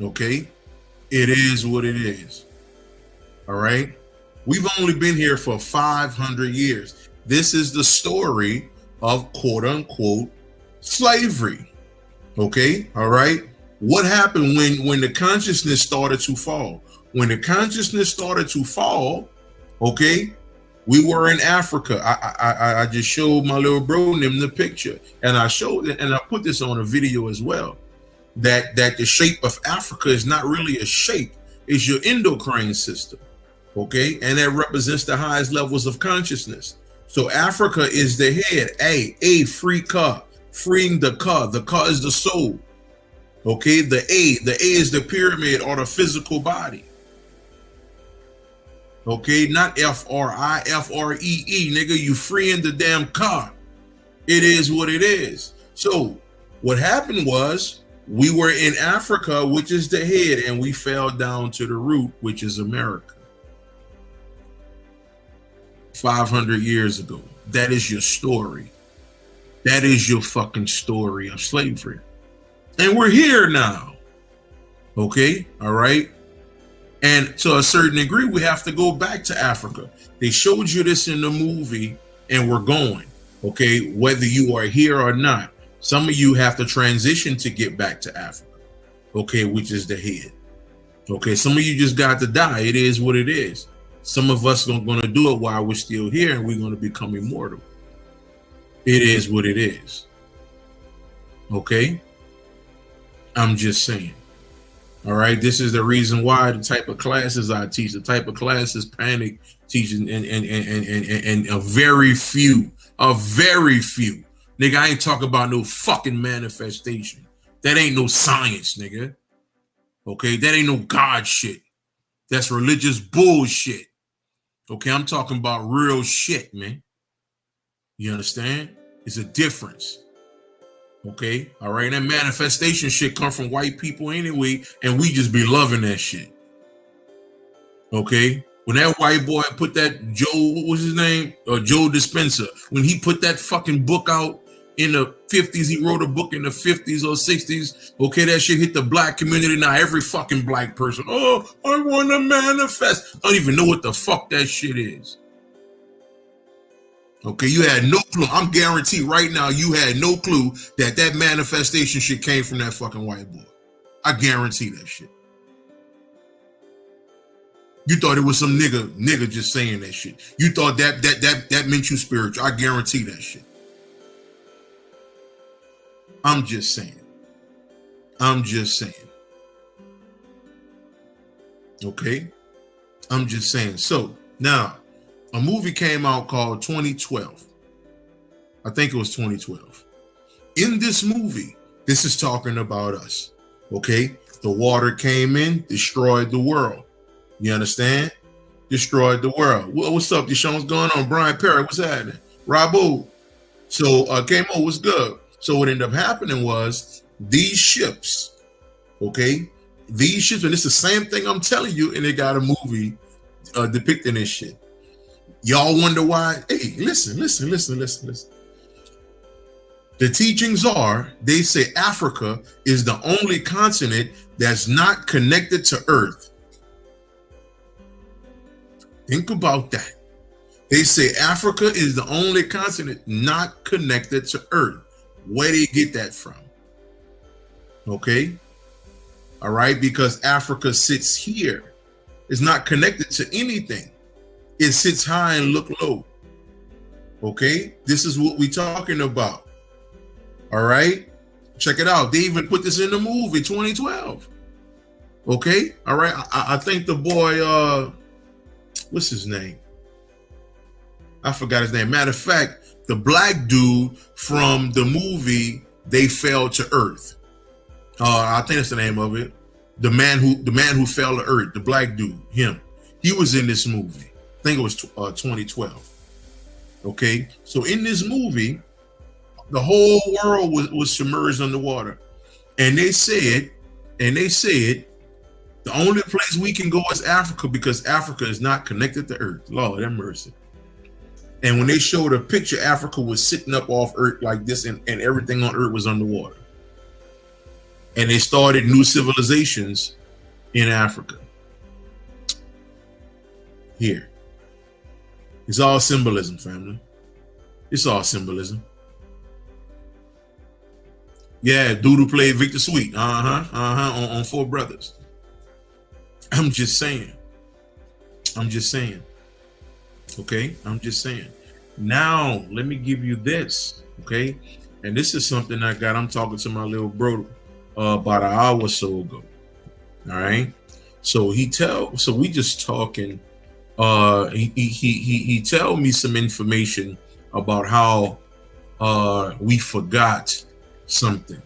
Okay? It is what it is. All right? We've only been here for 500 years. This is the story of quote unquote slavery. Okay? All right? What happened when the consciousness started to fall? When the consciousness started to fall, okay, we were in Africa. I just showed my little bro them the picture, and I showed it, and I put this on a video as well. That the shape of Africa is not really a shape; it's your endocrine system, okay, and that represents the highest levels of consciousness. So Africa is the head. A free car, freeing the car. The car is the soul. Okay, the A is the pyramid or the physical body. Okay, not Free, nigga, you freeing the damn car. It is what it is. So what happened was we were in Africa, which is the head, and we fell down to the root, which is America. 500 years ago. That is your story. That is your fucking story of slavery. And we're here now. Okay, all right. And to a certain degree, we have to go back to Africa. They showed you this in the movie, and we're going. Okay, whether you are here or not. Some of you have to transition to get back to Africa. Okay, which is the head. Okay, some of you just got to die. It is what it is. Some of us are going to do it while we're still here, and we're going to become immortal. It is what it is. Okay? I'm just saying. All right? This is the reason why the type of classes I teach, the type of classes Panic teaching, and a very few. Nigga, I ain't talking about no fucking manifestation. That ain't no science, nigga. Okay? That ain't no God shit. That's religious bullshit. Okay? I'm talking about real shit, man. You understand? It's a difference. Okay, all right. And that manifestation shit come from white people anyway, and we just be loving that shit. Okay, when that white boy put that Joe, what was his name? Joe Dispenza. When he put that fucking book out in the 50s, he wrote a book in the 50s or 60s. Okay, that shit hit the black community. Now every fucking black person, oh, I want to manifest. I don't even know what the fuck that shit is. Okay, you had no clue. I'm guaranteed right now you had no clue that manifestation shit came from that fucking white boy. I guarantee that shit. You thought it was some nigga just saying that shit. You thought that meant you spiritual. I guarantee that shit. I'm just saying. Okay? I'm just saying. So, now, a movie came out called 2012. I think it was 2012. In this movie, this is talking about us. Okay? The water came in, destroyed the world. You understand? Destroyed the world. What's up, Deshaun? What's going on? Brian Perry, what's happening? Robbo. So, K-Mo, what's good? So what ended up happening was these ships, okay? These ships, and it's the same thing I'm telling you, and they got a movie depicting this shit. Y'all wonder why? Hey, listen. The teachings are, they say Africa is the only continent that's not connected to Earth. Think about that. They say Africa is the only continent not connected to Earth. Where do you get that from? Okay. All right. Because Africa sits here. It's not connected to anything. It sits high and look low. Okay. This is what we're talking about. All right. Check it out. They even put this in the movie 2012. Okay. All right. I think the boy, what's his name? I forgot his name. Matter of fact, the black dude from the movie They Fell to Earth. I think that's the name of it. The man who fell to Earth, the black dude, him. He was in this movie. I think it was 2012. Okay, so in this movie, the whole world was submerged underwater, and they said, the only place we can go is Africa because Africa is not connected to Earth. Lord have mercy. And when they showed a picture, Africa was sitting up off Earth like this, and everything on Earth was underwater. And they started new civilizations in Africa. Here. It's all symbolism, family. It's all symbolism. Yeah, Doodoo played Victor Sweet. On Four Brothers. I'm just saying. Okay, I'm just saying. Now, let me give you this, okay? And this is something I got. I'm talking to my little bro about an hour or so ago. All right. So we just talking. He tell me some information about how we forgot something.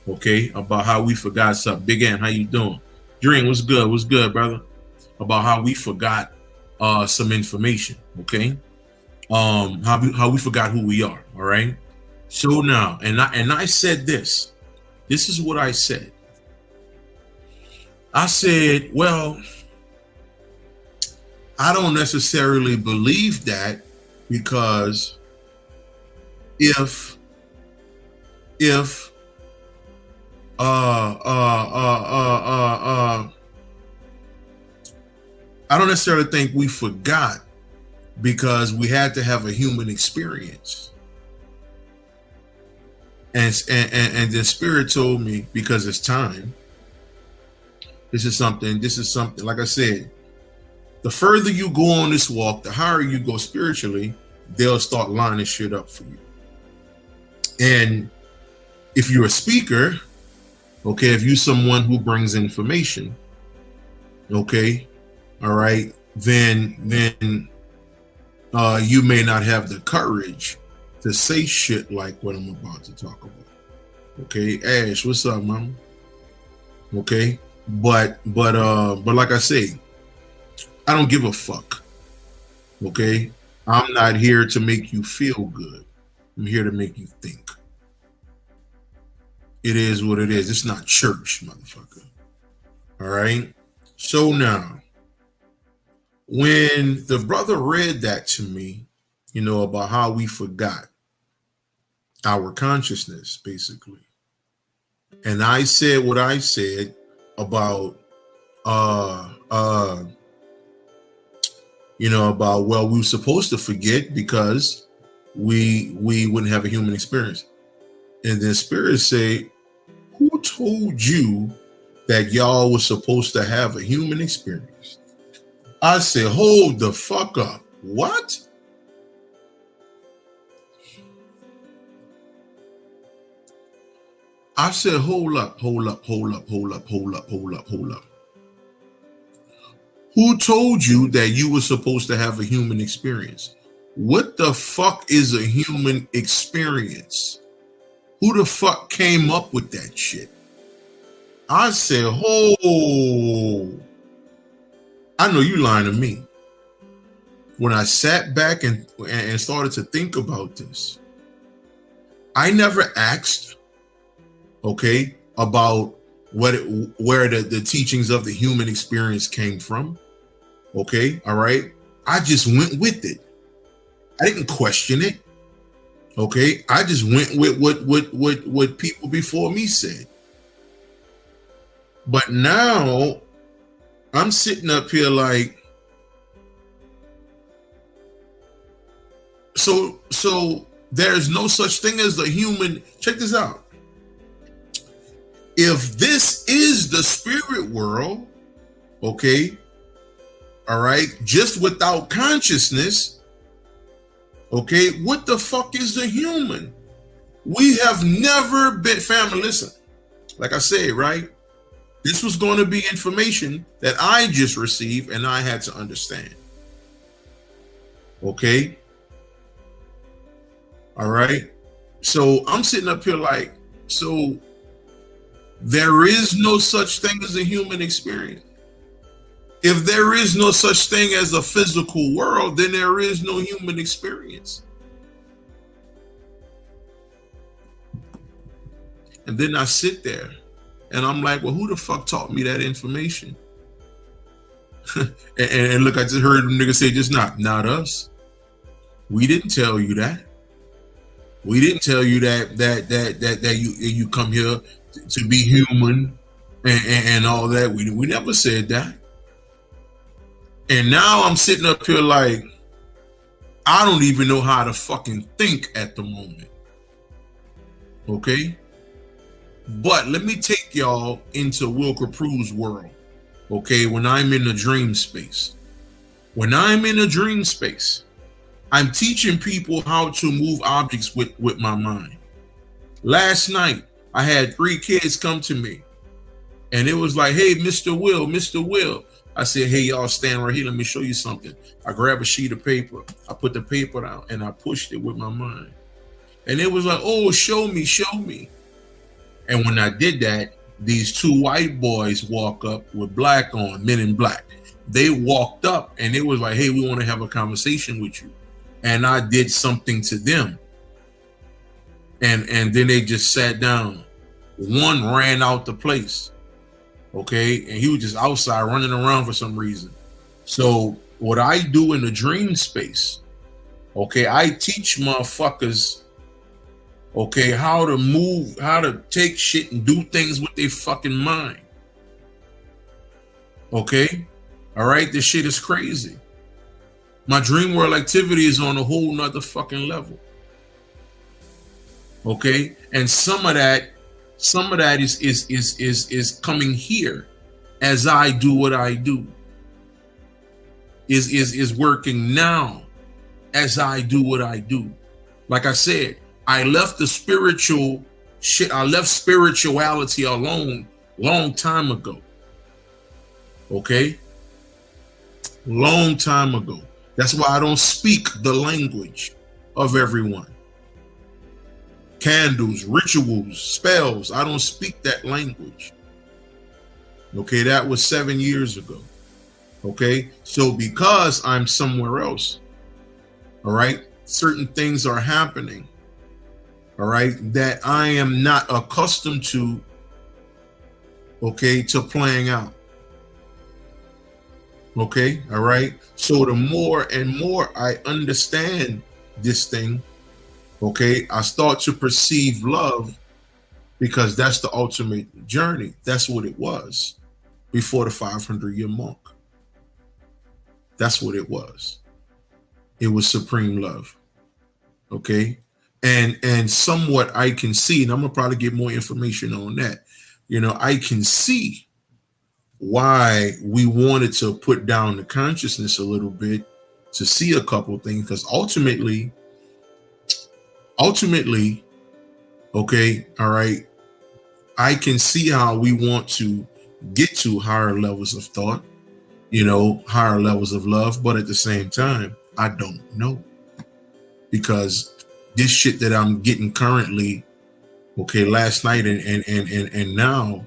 Okay, about how we forgot something. Big Ant, how you doing? Dream, what's good? What's good, brother? About how we forgot some information. Okay, how we forgot who we are. All right. So now, and I said this. This is what I said. I said, well, I don't necessarily believe that, because if I don't necessarily think we forgot, because we had to have a human experience. And the Spirit told me, because it's time. This is something, like I said, the further you go on this walk, the higher you go spiritually, they'll start lining shit up for you. And if you're a speaker, okay, if you're someone who brings information, okay, all right, then you may not have the courage to say shit like what I'm about to talk about. Okay, Ash, what's up, mama? Okay, but like I say, I don't give a fuck. Okay, I'm not here to make you feel good. I'm here to make you think. It is what it is. It's not church, motherfucker. All right. So now, when the brother read that to me, about how we forgot our consciousness, basically, and I said what I said about about, well, we were supposed to forget because we wouldn't have a human experience. And then Spirit say, who told you that y'all was supposed to have a human experience? I said, hold the fuck up. What? I said, hold up. Who told you that you were supposed to have a human experience? What the fuck is a human experience? Who the fuck came up with that shit? I said, oh, I know you lying to me. When I sat back and started to think about this, I never asked, okay, about where the teachings of the human experience came from. Okay, all right. I just went with it. I didn't question it. Okay, I just went with what people before me said. But now I'm sitting up here like, so there's no such thing as the human. Check this out. If this is the spirit world, okay, all right, just without consciousness, okay, what the fuck is the human? We have never been, family, listen, like I said, right? This was going to be information that I just received and I had to understand. Okay? All right? So I'm sitting up here like, so there is no such thing as a human experience. If there is no such thing as a physical world, then there is no human experience. And then I sit there and I'm like, well, who the fuck taught me that information? and look, I just heard a nigga say just not us. We didn't tell you that. We didn't tell you that you come here to be human and all that. We never said that. And now I'm sitting up here like, I don't even know how to fucking think at the moment. Okay? But let me take y'all into Will Copprue's world. Okay? When I'm in the dream space. When I'm in a dream space, I'm teaching people how to move objects with my mind. Last night, I had 3 kids come to me. And it was like, hey, Mr. Will. I said, hey, y'all stand right here. Let me show you something. I grabbed a sheet of paper. I put the paper down and I pushed it with my mind. And it was like, oh, show me. And when I did that, these 2 white boys walk up with black on, men in black. They walked up and it was like, hey, we want to have a conversation with you. And I did something to them. And then they just sat down. One ran out the place. Okay. And he was just outside running around for some reason. So what I do in the dream space, okay, I teach motherfuckers, okay, how to move, how to take shit and do things with their fucking mind. Okay. All right. This shit is crazy. My dream world activity is on a whole nother fucking level. Okay. And some of that is coming here as I do what I do. Is working now as I do what I do. Like I said, I left the spiritual shit. I left spirituality alone long time ago. Okay. Long time ago. That's why I don't speak the language of everyone. Candles, rituals, spells. I don't speak that language. Okay, that was 7 years ago. Okay, so because I'm somewhere else, all right, certain things are happening, all right, that I am not accustomed to, okay, to playing out. Okay, all right. So the more and more I understand this thing, okay, I start to perceive love because that's the ultimate journey. That's what it was before the 500-year mark. That's what it was. It was supreme love. Okay, and somewhat I can see, and I'm gonna probably get more information on that. You know, I can see why we wanted to put down the consciousness a little bit to see a couple things, because ultimately, okay, all right, I can see how we want to get to higher levels of thought, you know, higher levels of love, but at the same time, I don't know, because this shit that I'm getting currently, okay, last night and now,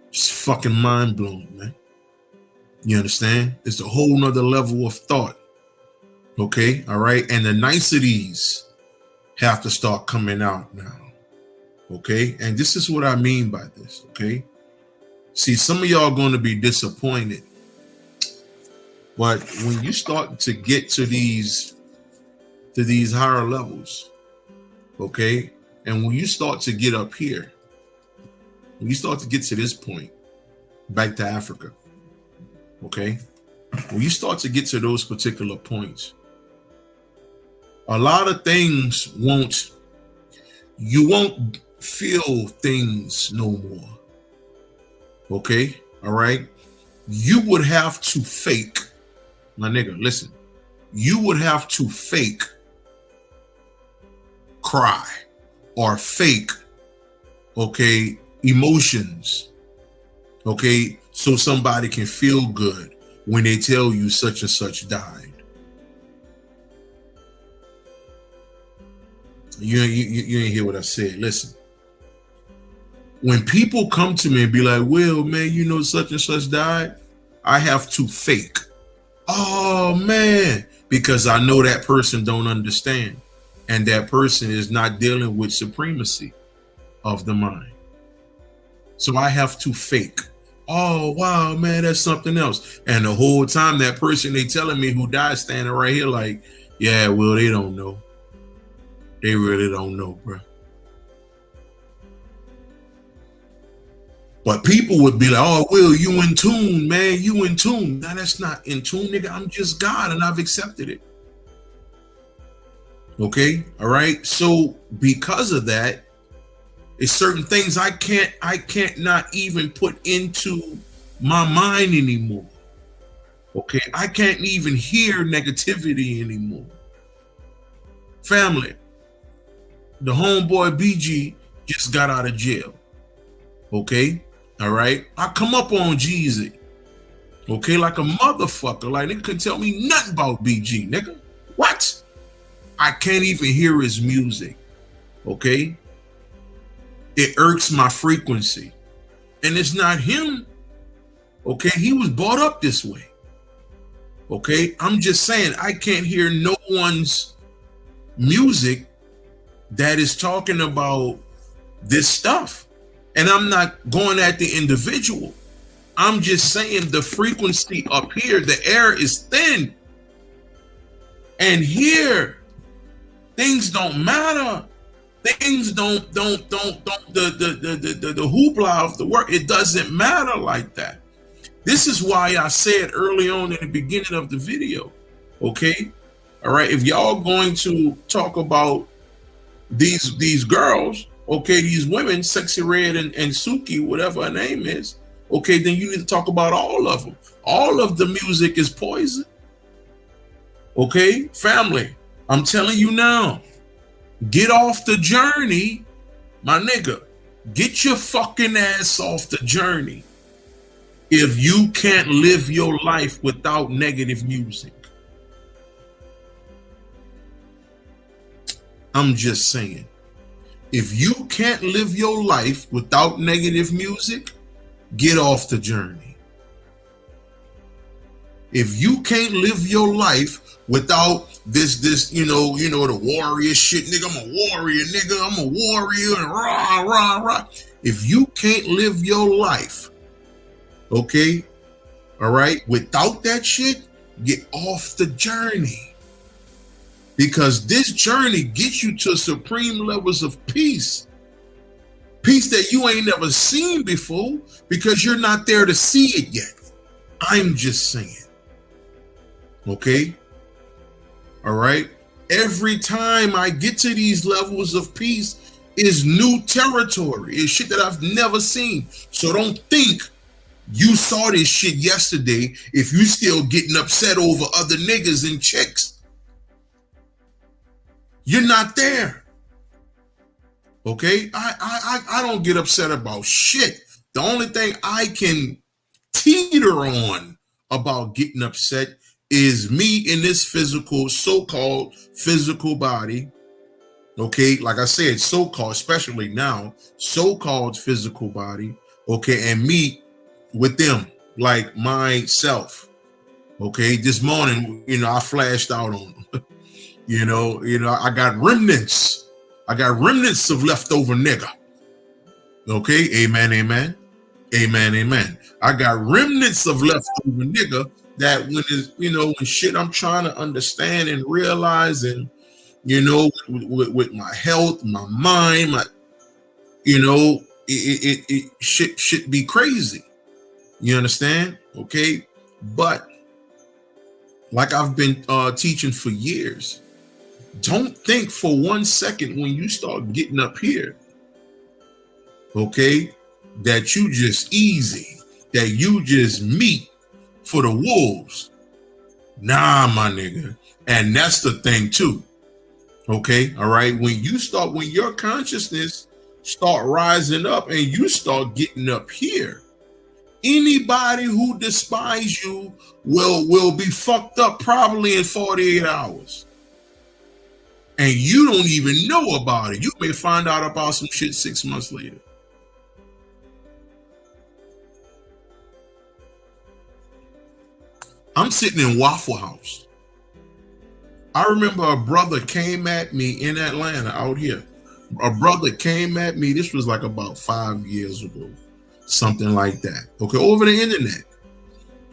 it's fucking mind blowing, man. You understand? It's a whole nother level of thought. Okay, all right, and the niceties have to start coming out now. Okay, and this is what I mean by this. Okay, see, some of y'all are going to be disappointed, but when you start to get to these higher levels, okay, and when you start to get up here, when you start to get to this point, back to Africa, okay, when you start to get to those particular points, a lot of things you won't feel things no more. Okay, all right, you would have to fake, my nigga, listen, you would have to fake cry or fake, okay, emotions, okay, so somebody can feel good when they tell you such and such died. You ain't hear what I said. Listen, when people come to me and be like, well, man, you know, such and such died, I have to fake, oh man, because I know that person don't understand, and that person is not dealing with supremacy of the mind. So I have to fake, oh wow, man, that's something else. And the whole time that person they telling me who died standing right here like, Yeah, well, they don't know. They really don't know, bro. But people would be like, oh, Will, you in tune, man. You in tune. Now, that's not in tune, nigga. I'm just God and I've accepted it. Okay. All right. So because of that, it's certain things I can't not even put into my mind anymore. Okay. I can't even hear negativity anymore. Family, the homeboy BG just got out of jail. Okay. All right. I come up on Jeezy. Okay. Like a motherfucker. Like, they couldn't tell me nothing about BG, nigga. What? I can't even hear his music. Okay. It irks my frequency. And it's not him. Okay. He was brought up this way. Okay. I'm just saying, I can't hear no one's music that is talking about this stuff. And I'm not going at the individual. I'm just saying the frequency up here, the air is thin. And here, things don't matter. Things don't the hoopla of the work. It doesn't matter like that. This is why I said early on in the beginning of the video, okay? All right, if y'all going to talk about these girls, okay, these women, Sexy Red and Suki, whatever her name is, okay, then you need to talk about all of them. All of the music is poison. Okay, family, I'm telling you now, get off the journey, my nigga. Get your fucking ass off the journey if you can't live your life without negative music. I'm just saying. If you can't live your life without negative music, get off the journey. If you can't live your life without this, the warrior shit, nigga, I'm a warrior, nigga, I'm a warrior, and rah, rah, rah. If you can't live your life, okay, all right, without that shit, get off the journey. Because this journey gets you to supreme levels of peace. Peace that you ain't never seen before because you're not there to see it yet. I'm just saying. Okay? All right? Every time I get to these levels of peace is new territory. It's shit that I've never seen. So don't think you saw this shit yesterday if you still getting upset over other niggas and chicks. You're not there. Okay? I don't get upset about shit. The only thing I can teeter on about getting upset is me in this physical, so-called physical body. Okay? Like I said, so-called, especially now, so-called physical body. Okay? And me with them, like myself. Okay? This morning, I flashed out on them. I got remnants. I got remnants of leftover nigga. Okay, amen, amen, amen, amen. I got remnants of leftover nigga that when shit I'm trying to understand and realize, and with my health, my mind, it should be crazy. You understand? Okay, but like I've been teaching for years. Don't think for 1 second when you start getting up here, okay, that you just easy, that you just meat for the wolves. Nah, my nigga. And that's the thing too. Okay, all right. When your consciousness start rising up and you start getting up here, anybody who despise you will be fucked up probably in 48 hours. And you don't even know about it. You may find out about some shit 6 months later. I'm sitting in Waffle House. I remember a brother came at me in Atlanta out here. A brother came at me. This was like about 5 years ago. Something like that. Okay, over the internet.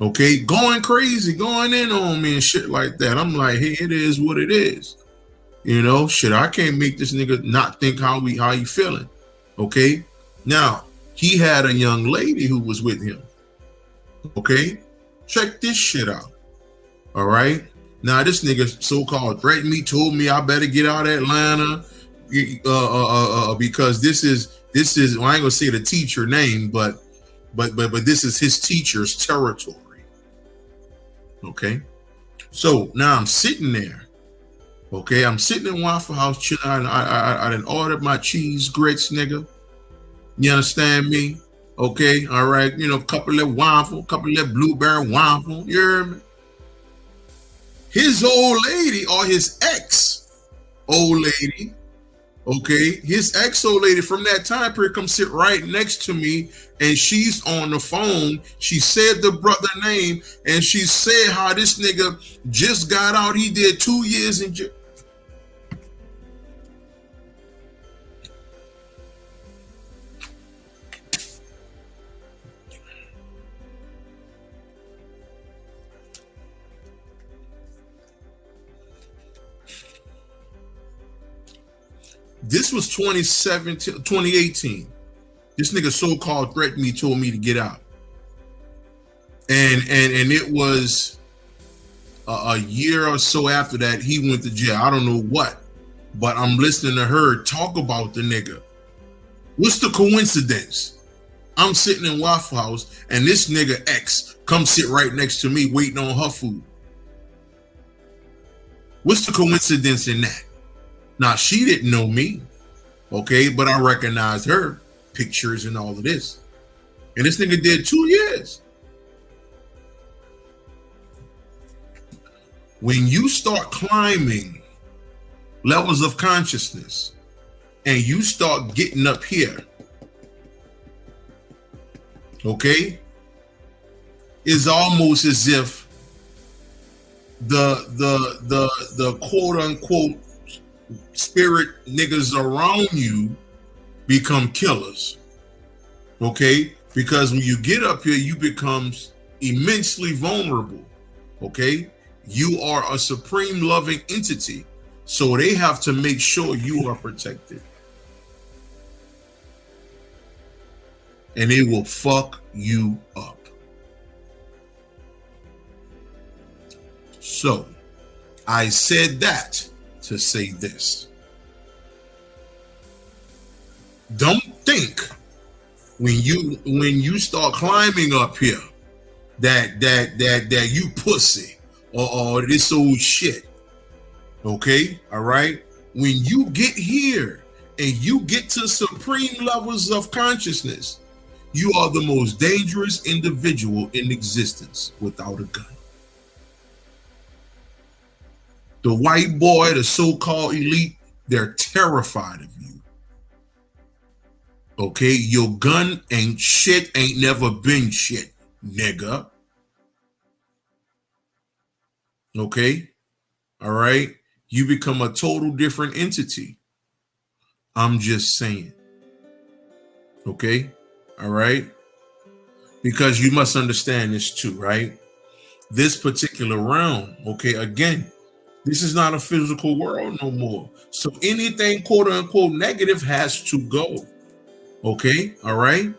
Okay, going crazy, going in on me and shit like that. I'm like, hey, it is what it is. You know, shit, I can't make this nigga not think how he feeling. Okay. Now, he had a young lady who was with him. Okay. Check this shit out. All right. Now, this nigga so-called threatened me, told me I better get out of Atlanta. Because this is well, I ain't gonna say the teacher name, but this is his teacher's territory. Okay. So now I'm sitting there. Okay, I'm sitting in Waffle House chilling. I done ordered my cheese grits, nigga. You understand me? Okay, all right. You know, couple of waffle, couple of blueberry waffle. You hear me? His old lady or his ex old lady, okay, his ex old lady from that time period come sit right next to me, and she's on the phone. She said the brother name, and she said how this nigga just got out. He did 2 years in jail. This was 2018. This nigga so-called threatened me, told me to get out. And it was a year or so after that, he went to jail. I don't know what, but I'm listening to her talk about the nigga. What's the coincidence? I'm sitting in Waffle House and this nigga ex comes sit right next to me waiting on her food. What's the coincidence in that? Now, she didn't know me, okay, but I recognized her pictures and all of this. And this nigga did 2 years. When you start climbing levels of consciousness and you start getting up here, okay, it's almost as if the quote unquote spirit niggas around you become killers. Okay, because when you get up here, you become immensely vulnerable. Okay, you are a supreme loving entity, so they have to make sure you are protected, and they will fuck you up. So I said that to say this. Don't think when you start climbing up here that you pussy or this old shit. Okay, all right. When you get here and you get to supreme levels of consciousness, you are the most dangerous individual in existence without a gun. The white boy, the so-called elite, they're terrified of you. Okay, your gun ain't shit, ain't never been shit, nigga. Okay, all right. You become a total different entity. I'm just saying. Okay, all right. Because you must understand this too, right? This particular realm, okay, again, this is not a physical world no more. So anything quote unquote negative has to go. Okay, all right.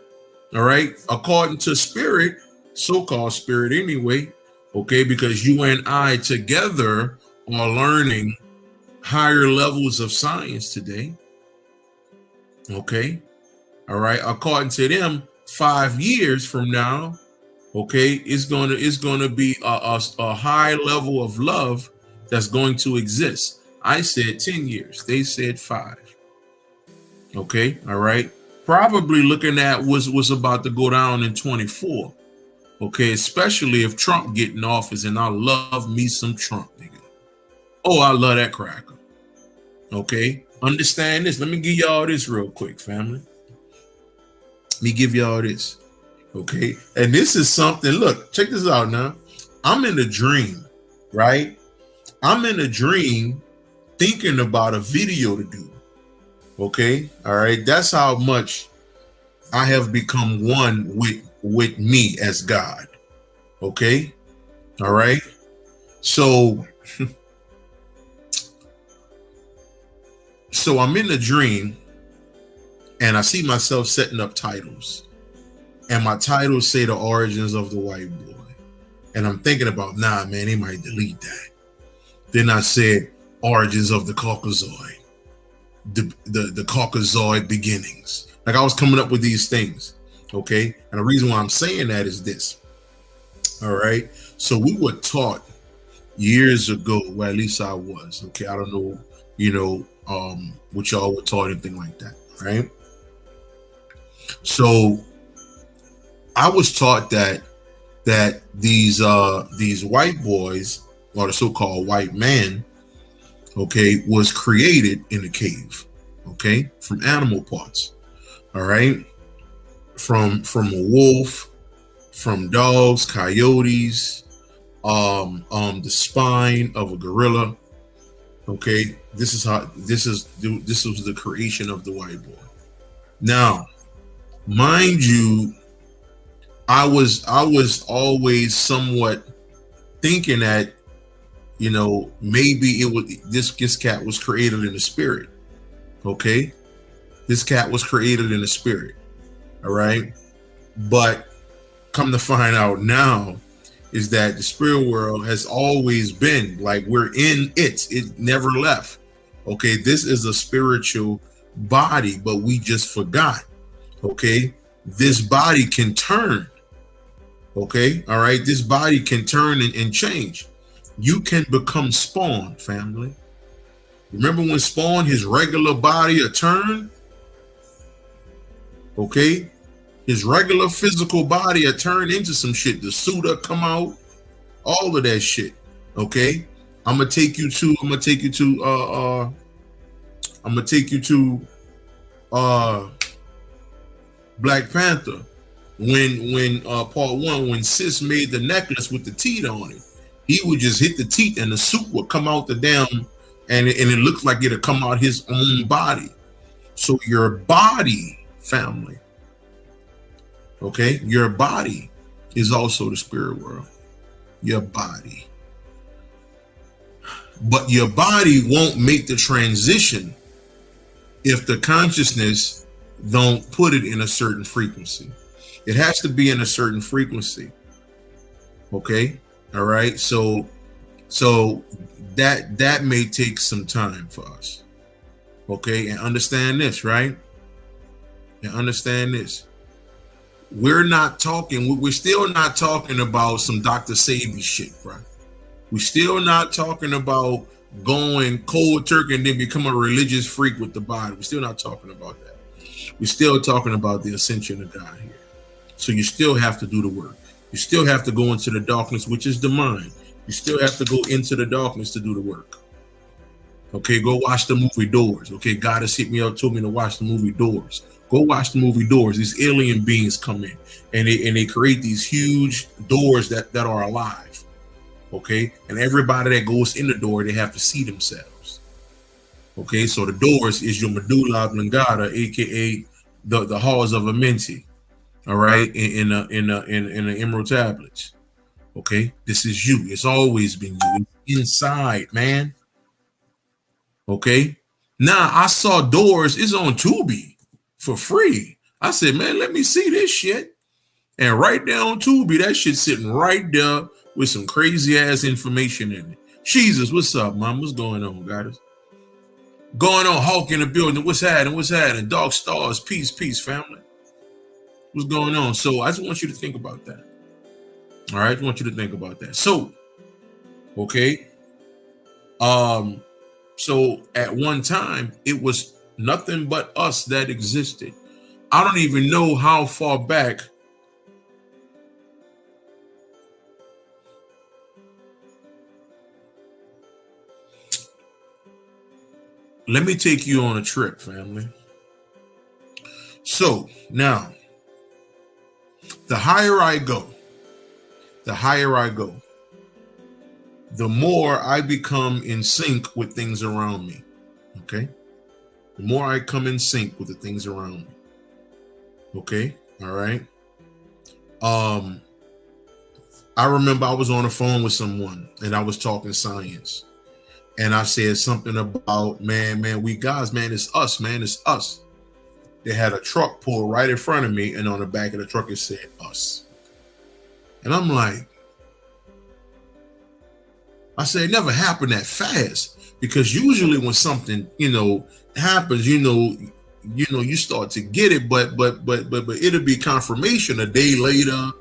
All right. According to spirit, so-called spirit anyway, okay, because you and I together are learning higher levels of science today. Okay. All right. According to them, 5 years from now, okay, it's gonna be a high level of love that's going to exist. I said 10 years. They said 5. Okay. All right. Probably looking at what's about to go down in 24. Okay. Especially if Trump get in office, and I love me some Trump, nigga. Oh, I love that cracker. Okay. Understand this. Let me give y'all this real quick, family. Let me give y'all this. Okay. And this is something, look, check this out now. I'm in a dream, right? I'm in a dream thinking about a video to do. Okay. All right. That's how much I have become one with me as God. Okay. All right. So I'm in the dream and I see myself setting up titles. And my titles say the origins of the white boy. And I'm thinking about, nah, man, they might delete that. Then I said origins of the Caucasoid, the Caucasoid beginnings. Like I was coming up with these things. Okay. And the reason why I'm saying that is this. All right. So we were taught years ago, well, at least I was. Okay. I don't know, what y'all were taught, anything like that. Right. So I was taught that these white boys, or the so-called white man, okay, was created in a cave, okay, from animal parts, all right, from a wolf, from dogs, coyotes, the spine of a gorilla, okay. This was the creation of the white boy. Now, mind you, I was always somewhat thinking that, maybe it was this cat was created in the spirit. Okay. This cat was created in the spirit. All right. But come to find out now is that the spirit world has always been like we're in it. It never left. Okay. This is a spiritual body, but we just forgot. Okay. This body can turn. Okay. All right. This body can turn and change. You can become Spawn, family. Remember when Spawn, his regular body a turn? Okay. His regular physical body a turn into some shit. The suit up come out, all of that shit. Okay. I'm gonna take you to Black Panther. When part one, when Sis made the necklace with the teeth on it, he would just hit the teeth and the suit would come out the damn, and it looked like it'd come out his own body. So your body, family, okay, your body is also the spirit world. Your body. But your body won't make the transition if the consciousness don't put it in a certain frequency. It has to be in a certain frequency. Okay. All right. So that may take some time for us. Okay. And understand this, right? And understand this. We're still not talking about some Dr. Sabi shit, right? We're still not talking about going cold turkey and then become a religious freak with the body. We're still not talking about that. We're still talking about the ascension of God here. So you still have to do the work. You still have to go into the darkness, which is the mind. You still have to go into the darkness to do the work. Okay, go watch the movie Doors. Okay, God has hit me up, told me to watch the movie Doors. Go watch the movie Doors. These alien beings come in and they create these huge doors that are alive. Okay, and everybody that goes in the door, they have to see themselves. Okay, so the doors is your medulla oblongata, aka the halls of Amenti. All right, in the emerald tablets. Okay, this is you. It's always been you. It's inside, man. Okay. Now I saw Doors. It's on Tubi for free. I said, man, let me see this shit. And right there on Tubi, that shit sitting right there with some crazy ass information in it. Jesus, what's up, man? What's going on, guys? Going on, Hulk in the building. What's happening? What's happening? Dark Stars, peace, family. What's going on? So I just want you to think about that. All right, I just want you to think about that. So, okay. So at one time, it was nothing but us that existed. I don't even know how far back. Let me take you on a trip, family. So now, the higher I go, the more I become in sync with things around me. Okay. The more I come in sync with the things around me. Okay. All right. I remember I was on the phone with someone and I was talking science. And I said something about, man, we guys, man, it's us, man, it's us. They had a truck pulled right in front of me, and on the back of the truck it said us. And I'm like, I said, it never happened that fast, because usually when something, happens, you start to get it, but it'll be confirmation a day later,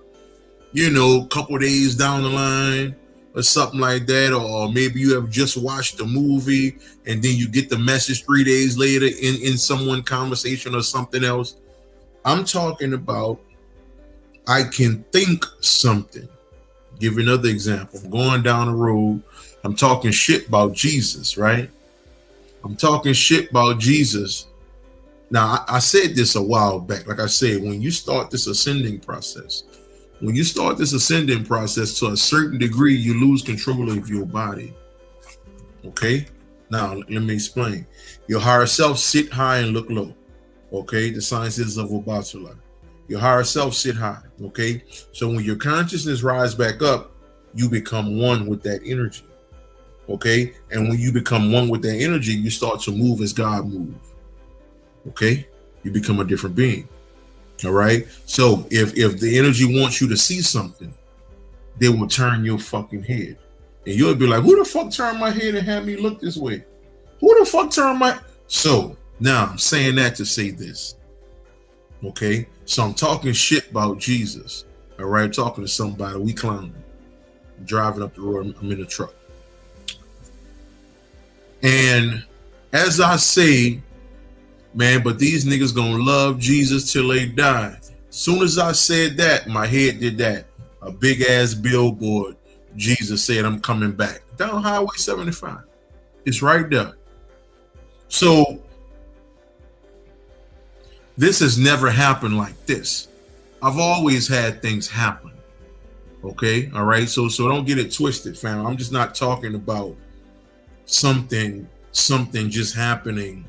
a couple days down the line or something like that, or maybe you have just watched the movie and then you get the message 3 days later in someone conversation or something else. I'm talking about, I can think something. Give you another example. I'm going down the road. I'm talking shit about Jesus, right? I'm talking shit about Jesus. Now, I said this a while back. Like I said, when you start this ascending process, to a certain degree, you lose control of your body. Okay? Now, let me explain. Your higher self sit high and look low. Okay? The sciences of Obatula. Your higher self sit high. Okay? So when your consciousness rise back up, you become one with that energy. Okay? And when you become one with that energy, you start to move as God moves. Okay? You become a different being. All right. So if the energy wants you to see something, they will turn your fucking head. And you'll be like, who the fuck turned my head and had me look this way? Who the fuck turned my... So now I'm saying that to say this. Okay. So I'm talking shit about Jesus. All right. I'm talking to somebody. We clowning. I'm driving up the road. I'm in a truck. And as I say, man, but these niggas gonna love Jesus till they die. Soon as I said that, my head did that. A big ass billboard. Jesus said, I'm coming back. Down Highway 75. It's right there. So this has never happened like this. I've always had things happen. Okay. All right. So don't get it twisted, fam. I'm just not talking about something just happening.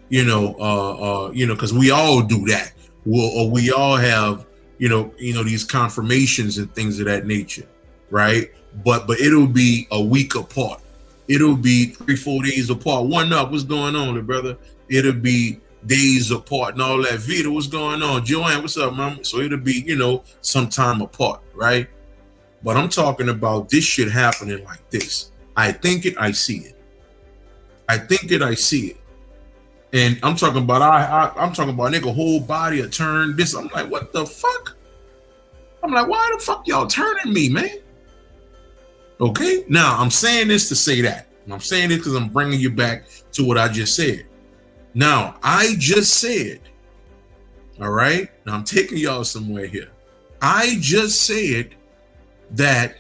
Because we all do that. We all have, these confirmations and things of that nature, right? But it'll be a week apart. It'll be 3-4 days apart. One up, what's going on, little brother? It'll be days apart and all that. Vita, what's going on? Joanne, what's up, mama? So it'll be, some time apart, right? But I'm talking about this shit happening like this. I think it, I see it. I think it, I see it. And I'm talking about I'm talking about nigga whole body a turn this. I'm like, what the fuck? I'm like, why the fuck y'all turning me, man? Okay, now I'm saying this to say that. And I'm saying this because I'm bringing you back to what I just said. Now, I just said, all right, now I'm taking y'all somewhere here. I just said that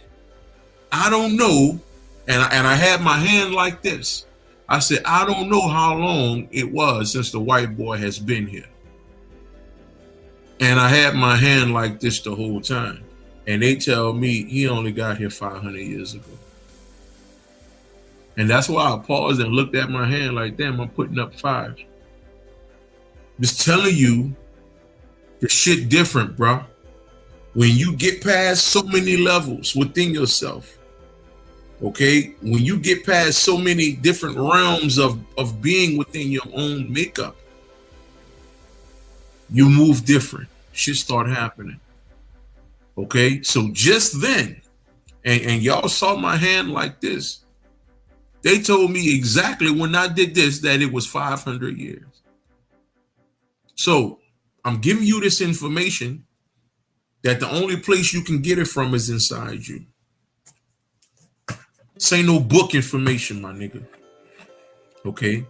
I don't know, and I had my hand like this. I said, I don't know how long it was since the white boy has been here. And I had my hand like this the whole time. And they tell me he only got here 500 years ago. And that's why I paused and looked at my hand like, damn, I'm putting up 5. Just telling you, the shit different, bro. When you get past so many levels within yourself, okay, when you get past so many different realms of being within your own makeup, you move different. Shit start happening. Okay, so just then, and y'all saw my hand like this, they told me exactly when I did this that it was 500 years. So I'm giving you this information that the only place you can get it from is inside you. This ain't no book information, my nigga. Okay?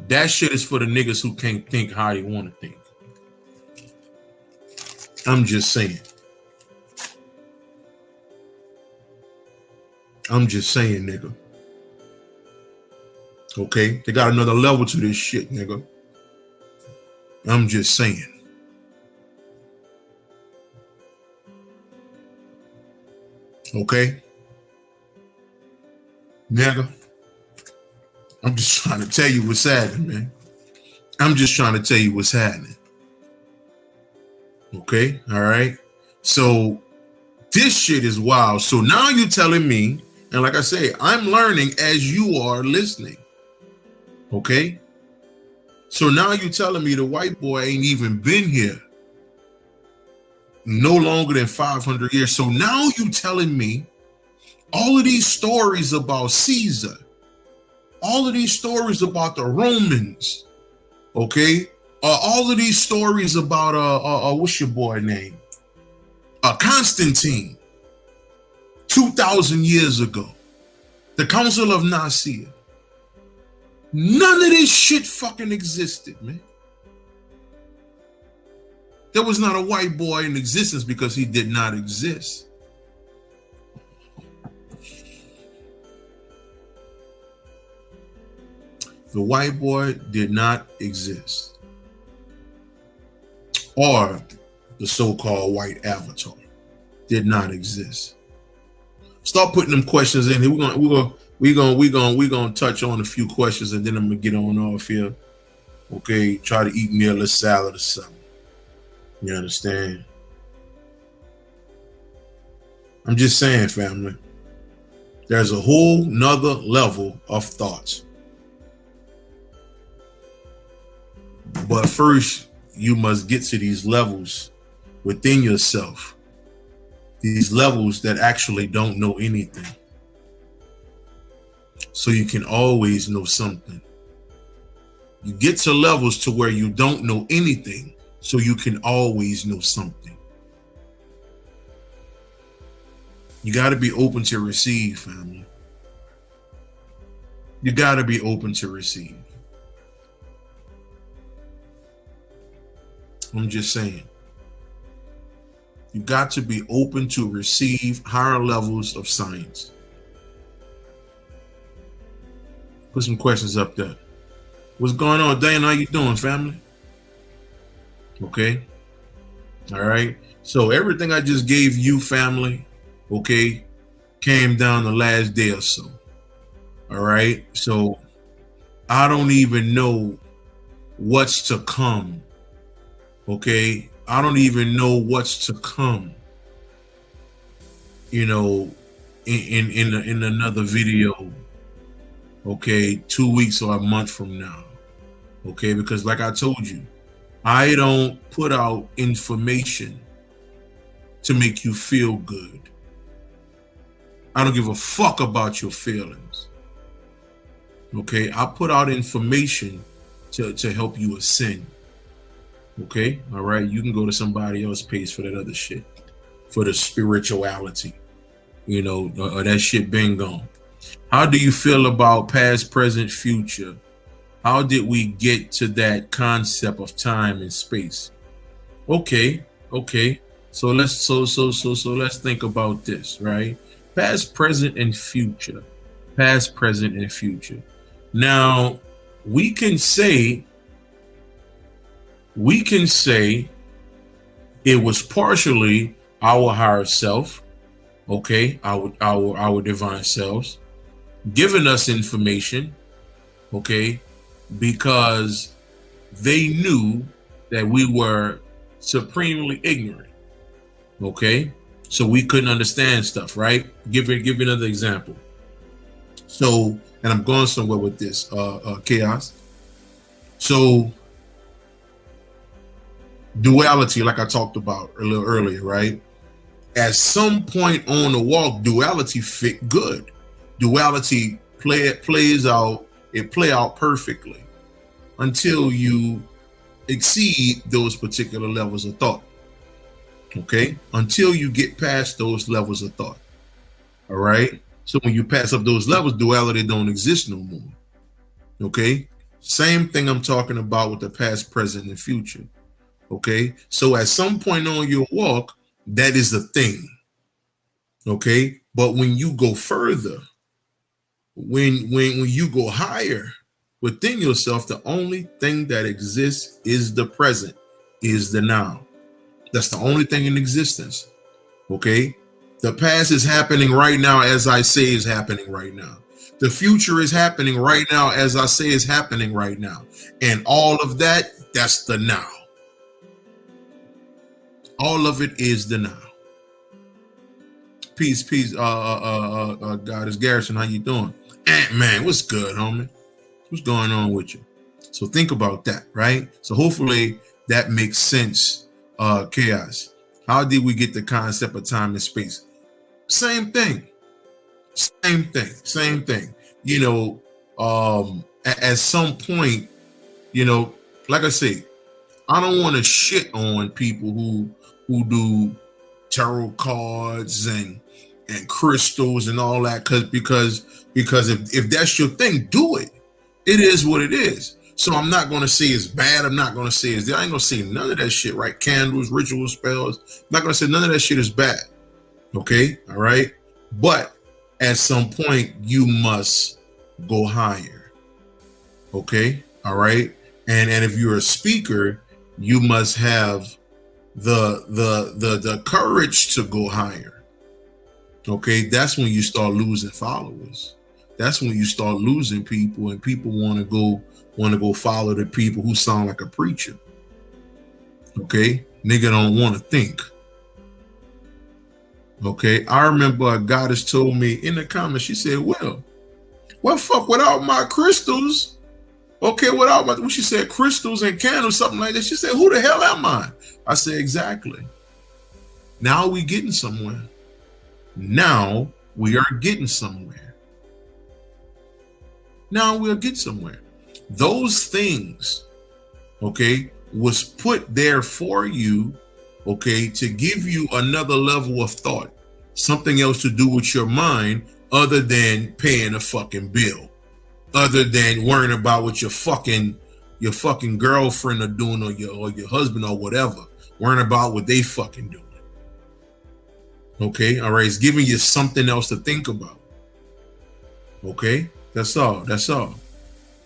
That shit is for the niggas who can't think how they want to think. I'm just saying. I'm just saying, nigga. Okay? They got another level to this shit, nigga. I'm just saying. Okay? Nigga. I'm just trying to tell you what's happening, man. I'm just trying to tell you what's happening. Okay? All right? So This shit is wild. So now you're telling me, and like I say, I'm learning as you are listening. Okay? So now you're telling me the white boy ain't even been here no longer than 500 years. So now you're telling me all of these stories about Caesar, all of these stories about the Romans, okay? All of these stories about what's your boy name? Constantine, 2,000 years ago, the Council of Nicaea. None of this shit fucking existed, man. There was not a white boy in existence because he did not exist. The white boy did not exist. Or the so-called white avatar did not exist. Start putting them questions in here. We're gonna touch on a few questions and then I'm gonna get on off here. Okay, try to eat me a little salad or something. You understand? I'm just saying, family. There's a whole nother level of thoughts. But first, you must get to these levels within yourself. These levels that actually don't know anything. So you can always know something. You get to levels to where you don't know anything, so you can always know something. You got to be open to receive, family. You got to be open to receive. I'm just saying. You got to be open to receive higher levels of science. Put some questions up there. What's going on, Dana? How you doing, family? Okay. All right. So everything I just gave you, family, okay, came down the last day or so. All right. So I don't even know what's to come. Okay. I don't even know what's to come. You know, in another video. Okay, 2 weeks or a month from now. Okay, because like I told you, I don't put out information to make you feel good. I don't give a fuck about your feelings. Okay, I put out information to help you ascend. Okay, all right, you can go to somebody else's page for that other shit, for the spirituality, you know, or that shit been gone. How do you feel about past, present, future? How did we get to that concept of time and space? Okay. So let's let's think about this, right? Past, present, and future. Past, present, and future. Now, we can say it was partially our higher self, okay, our divine selves, giving us information, okay, because they knew that we were supremely ignorant, okay, so we couldn't understand stuff, right? Give you another example. So, and I'm going somewhere with this, chaos. So, duality, like I talked about a little earlier, right? At some point on the walk, duality fit good. Duality plays out perfectly until you exceed those particular levels of thought. Okay? Until you get past those levels of thought. All right? So when you pass up those levels, duality don't exist no more. Okay? Same thing I'm talking about with the past, present, and future. Okay? So at some point on your walk, that is the thing. Okay? But when you go further, when you go higher within yourself, the only thing that exists is the present, is the now. That's the only thing in existence. Okay? The past is happening right now as I say is happening right now. The future is happening right now as I say is happening right now. And all of that, that's the now. All of it is the now. Peace. God is Garrison. How you doing? Man, what's good, homie? What's going on with you? So think about that, right? So hopefully that makes sense. Chaos. How did we get the concept of time and space? Same thing. You know, at some point, you know, like I say, I don't want to shit on people who do tarot cards and crystals and all that, because if that's your thing, do it. It is what it is. So I'm not going to say it's bad. I'm not going to say I ain't going to say none of that shit, right? Candles, ritual spells. I'm not going to say none of that shit is bad. Okay? All right? But at some point, you must go higher. Okay? All right? And if you're a speaker, you must have the courage to go higher. Okay? That's when you start losing followers. That's when you start losing people, and people want to go follow the people who sound like a preacher. Okay? Nigga don't want to think. Okay? I remember a goddess told me in the comments, she said, well, fuck, without my crystals, okay, when she said crystals and candles, something like that, she said, who the hell am I? I said, exactly. Now we getting somewhere. Now we are getting somewhere. Now we'll get somewhere. Those things, okay, was put there for you, okay, to give you another level of thought, something else to do with your mind other than paying a fucking bill, other than worrying about what your fucking girlfriend are doing, or your husband or whatever, worrying about what they fucking doing. Okay, all right, it's giving you something else to think about. Okay. That's all.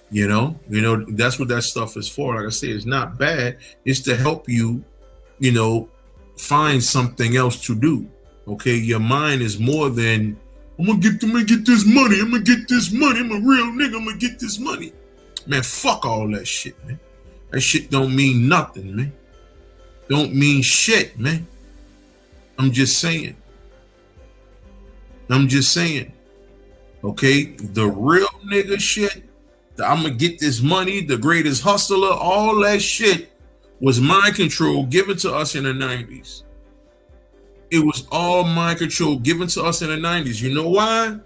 You know, that's what that stuff is for. Like I say, it's not bad. It's to help you, you know, find something else to do. Okay. Your mind is more than, I'm gonna get this money. I'm gonna get this money. I'm a real nigga. I'm gonna get this money. Man, fuck all that shit, man. That shit don't mean nothing, man. Don't mean shit, man. I'm just saying. Okay, the real nigga shit, I'm gonna get this money, the greatest hustler, all that shit was mind control given to us in the 90s. It was all mind control given to us in the 90s. You know why?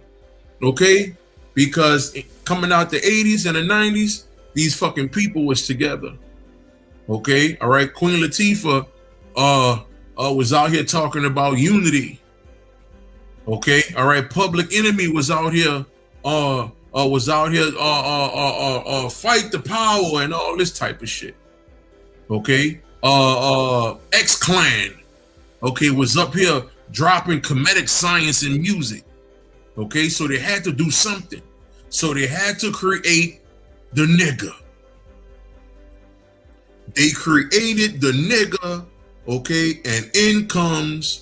Okay, because coming out the 80s and the 90s, these fucking people was together. Okay, all right. Queen Latifah was out here talking about unity. Okay, all right. Public Enemy was out here, fight the power and all this type of shit. Okay, X-Clan, okay, was up here dropping comedic science and music. Okay, so they had to do something. So they had to create the nigga. They created the nigga, okay, and in comes,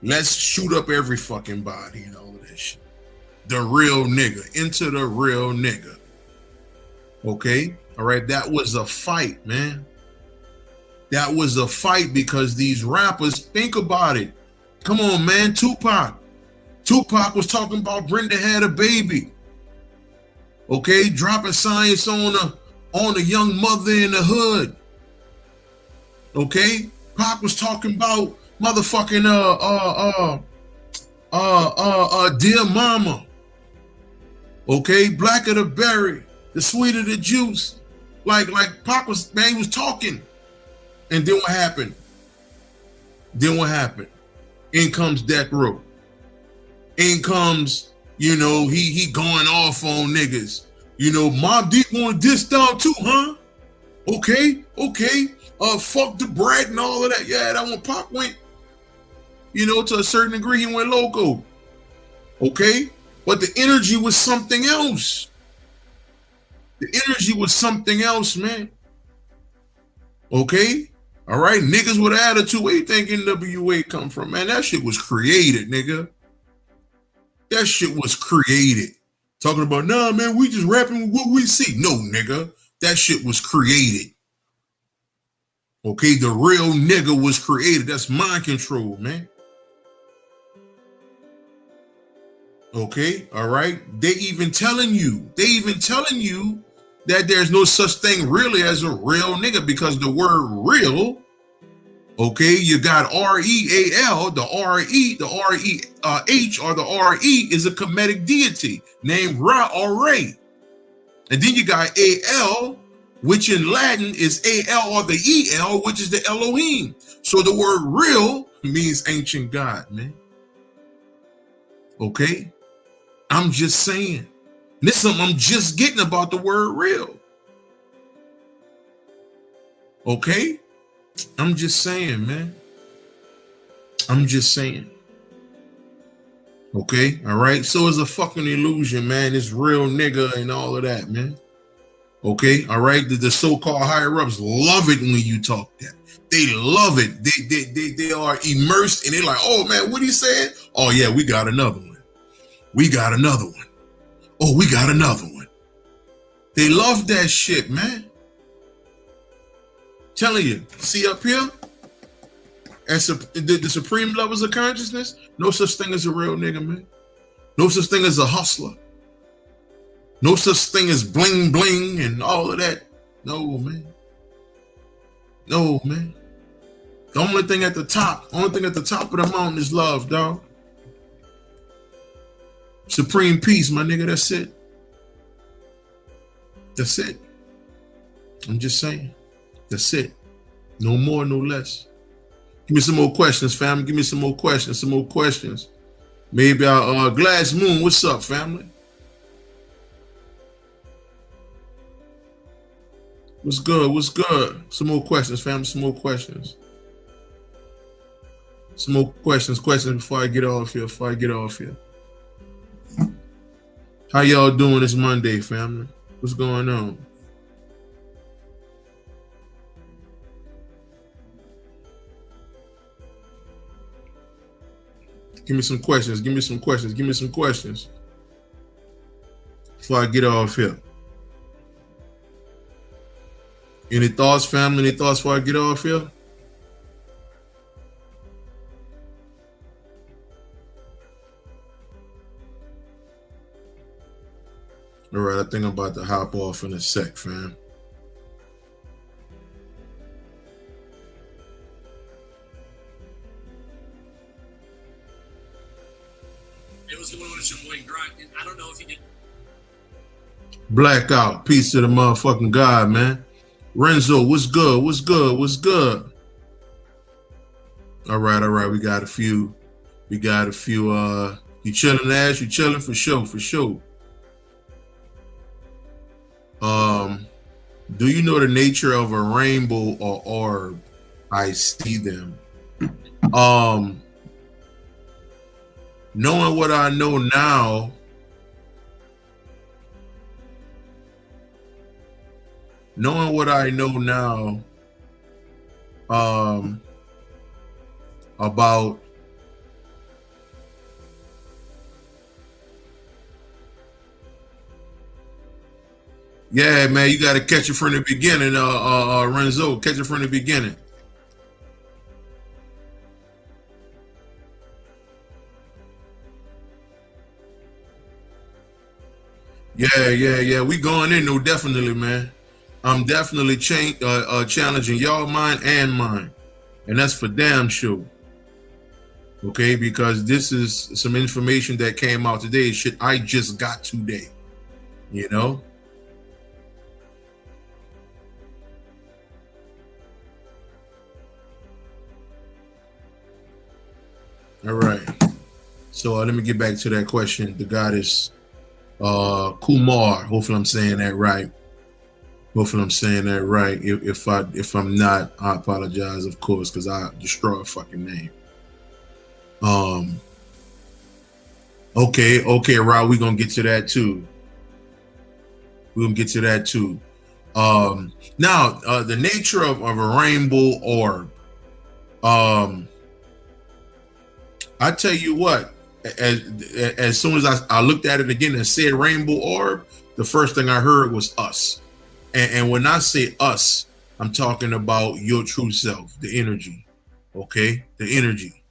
let's shoot up every fucking body and all of that shit. The real nigga, into the real nigga. Okay? All right, that was a fight, man. That was a fight because these rappers, think about it. Come on, man, Tupac was talking about Brenda had a baby. Okay, dropping science on a young mother in the hood. Okay? Pac was talking about motherfucking dear mama. Okay, blacker the berry, the sweeter the juice. Like Pac was, man, he was talking. And then what happened? In comes Death Row. In comes, you know, he going off on niggas. You know, Mobb Deep want to diss down too, huh? Okay. Fuck the bread and all of that. Yeah, that one Pac went, you know, to a certain degree, he went loco. Okay? But the energy was something else. Man. Okay? All right? Niggas with attitude, where you think NWA come from? Man, that shit was created, nigga. That shit was created. Talking about, nah, man, we just rapping with what we see. No, nigga. That shit was created. Okay? The real nigga was created. That's mind control, man. Okay, all right. They even telling you that there's no such thing really as a real nigga, because the word real, okay, you got R-E-A-L, the R-E, the R-E-H, or the R-E is a Kemetic deity named Ra or Ray. And then you got A-L, which in Latin is A-L or the E-L, which is the Elohim. So the word real means ancient God, man. Okay? I'm just saying. This is something I'm just getting about the word real. Okay? I'm just saying, man. I'm just saying. Okay? All right? So it's a fucking illusion, man. It's real nigga and all of that, man. Okay? All right? The so-called higher-ups love it when you talk that. They love it. They are immersed, and they're like, oh, man, what he said? Oh, yeah, we got another one. We got another one. Oh, we got another one. They love that shit, man. Telling you, see up here, as the supreme levels of consciousness, no such thing as a real nigga, man. No such thing as a hustler. No such thing as bling bling and all of that. No, man. No, man. The only thing at the top of the mountain is love, dog. Supreme peace, my nigga. That's it. That's it. I'm just saying. That's it. No more, no less. Give me some more questions, fam. Give me some more questions. Some more questions. Maybe our Glass Moon. What's up, family? What's good? What's good? Some more questions, fam. Some more questions. Some more questions. Questions before I get off here. How y'all doing this Monday, family? What's going on? Give me some questions. Give me some questions. Give me some questions before I get off here. Any thoughts, family? Any thoughts before I get off here? All right, I think I'm about to hop off in a sec, fam. It was the one with your boy Grunt, and I don't know if he did. Blackout, peace to the motherfucking God, man. Renzo, what's good? What's good? What's good? All right. We got a few. You chilling, Ash? You chilling for sure, for sure. Do you know the nature of a rainbow or orb? I see them. Knowing what I know now, about yeah, man, you got to catch it from the beginning, Renzo. Catch it from the beginning. Yeah. We going in though, definitely, man. I'm definitely challenging y'all mind and mine, and that's for damn sure. Okay, because this is some information that came out today. Shit, I just got today. You know. All right. So let me get back to that question. The goddess Kumar. Hopefully I'm saying that right. If I'm not, I apologize, of course, because I destroy a fucking name. Okay, Rob, we're gonna get to that too. Now, the nature of a rainbow orb. I tell you what, as soon as I looked at it again and said rainbow orb, the first thing I heard was us. And when I say us, I'm talking about your true self, the energy. Okay, the energy.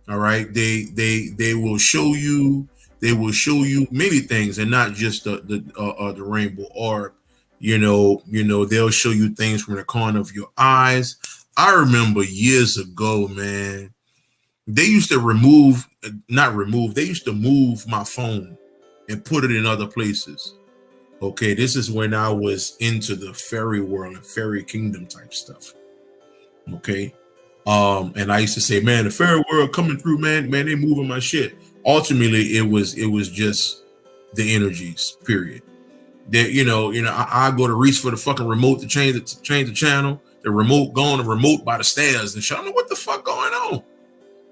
All right. They will show you they will show you many things, and not just the rainbow orb. They'll show you things from the corner of your eyes. I remember years ago, man, they used to they used to move my phone and put it in other places. Okay, this is when I was into the fairy world and fairy kingdom type stuff. Okay. And I used to say, man, the fairy world coming through, man, they moving my shit. Ultimately, it was just the energies, period. That I go to reach for the fucking remote to change the channel. The remote going, the remote by the stairs and shit. I don't know what the fuck going on.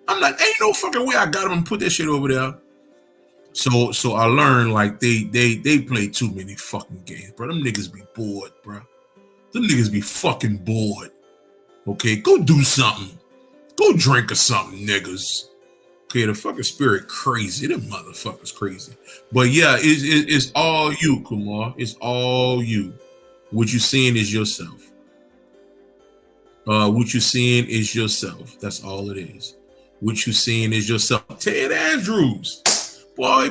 I'm like, ain't no fucking way I got them and put that shit over there. So I learned, like, they play too many fucking games, bro. Them niggas be bored, bro. Them niggas be fucking bored. Okay, go do something. Go drink or something, niggas. Okay, the fucking spirit crazy. Them motherfuckers crazy. But yeah, it's all you, Kumar. It's all you. What you seeing is yourself. What you seeing is yourself. That's all it is. What you seeing is yourself. Ted Andrews. Boy,